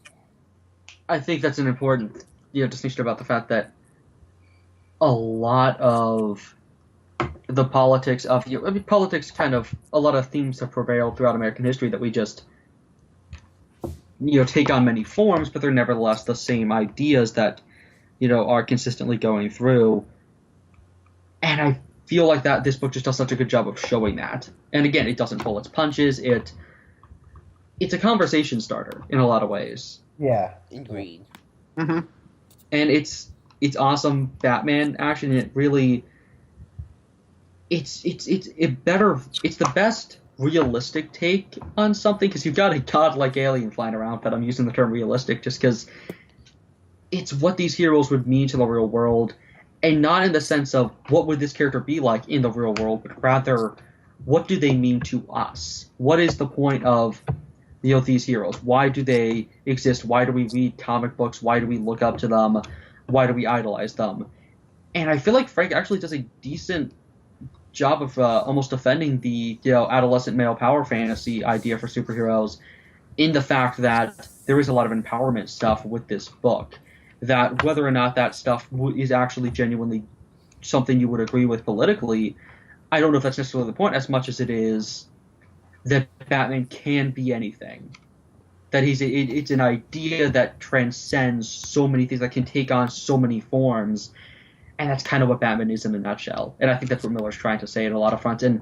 I think that's an important distinction about the fact that a lot of the politics of politics kind of a lot of themes have prevailed throughout American history that we just take on many forms, but they're nevertheless the same ideas that are consistently going through. And I feel like that this book just does such a good job of showing that. And again, it doesn't pull its punches. It's a conversation starter in a lot of ways. Yeah. Agreed. Mm-hmm. And it's awesome Batman action. And it really it's the best realistic take on something because you've got a godlike alien flying around, but I'm using the term realistic just because it's what these heroes would mean to the real world, and not in the sense of what would this character be like in the real world, but rather what do they mean to us? What is the point of these heroes? Why do they exist? Why do we read comic books? Why do we look up to them? Why do we idolize them? And I feel like Frank actually does a decent job of almost defending the adolescent male power fantasy idea for superheroes in the fact that there is a lot of empowerment stuff with this book. That whether or not that stuff is actually genuinely something you would agree with politically, I don't know if that's necessarily the point as much as it is that Batman can be anything. That it's an idea that transcends so many things, that can take on so many forms, and that's kind of what Batman is in a nutshell. And I think that's what Miller's trying to say in a lot of fronts. And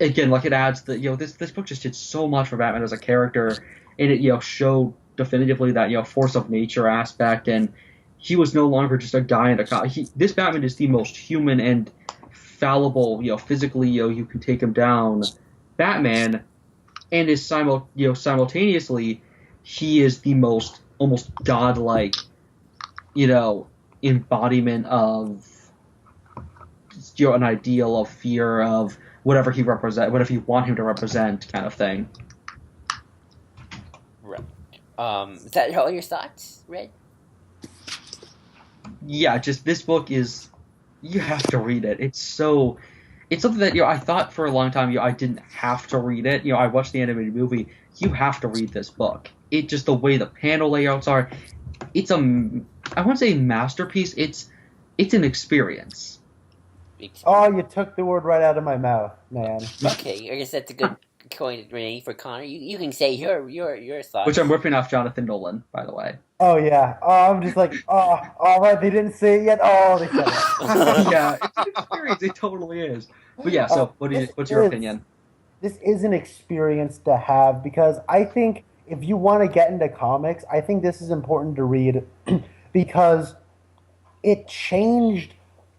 again, like it adds that this book just did so much for Batman as a character, and it showed definitively that force of nature aspect, and he was no longer just a guy in a car. This Batman is the most human and fallible, physically, you can take him down Batman, and is simultaneously he is the most almost godlike, embodiment of an ideal of fear of whatever he whatever you want him to represent, kind of thing. Is that all your thoughts, Red? Yeah, just this book is you have to read it. It's something that I thought for a long time I didn't have to read it. I watched the animated movie. You have to read this book. It just the way the panel layouts are. It's I wouldn't say masterpiece. It's an experience. Oh, you took the word right out of my mouth, man. Okay, I guess that's a good coin, Renee, for Connor. You can say your thoughts. Which I'm ripping off Jonathan Nolan, by the way. Oh yeah. Oh, I'm just like, all right. They didn't say it yet. Oh, they said it. Yeah, it's an experience. It totally is. But yeah, so what's your opinion? This is an experience to have because I think if you want to get into comics, I think this is important to read because it changed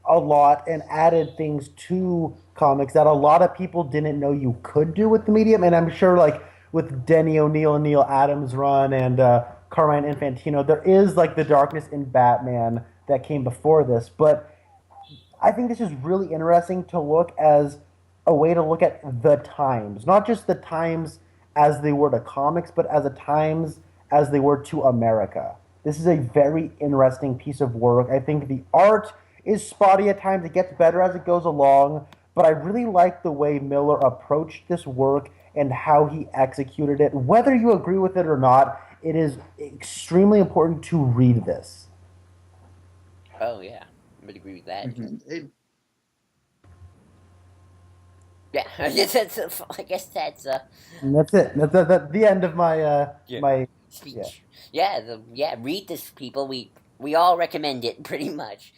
a lot and added things to comics that a lot of people didn't know you could do with the medium. And I'm sure, like with Denny O'Neil and Neil Adams' run and Carmine Infantino, there is like the darkness in Batman that came before this. But I think this is really interesting to look as a way to look at the times, not just the times as they were to comics, but as the times as they were to America. This is a very interesting piece of work. I think the art is spotty at times. It gets better as it goes along, but I really like the way Miller approached this work and how he executed it. Whether you agree with it or not, it is extremely important to read this. Oh yeah, I would agree with that. It, Yeah, I guess that's And that's it. That's the end of my yeah. my yeah. Speech. Yeah, read this, people. We all recommend it pretty much.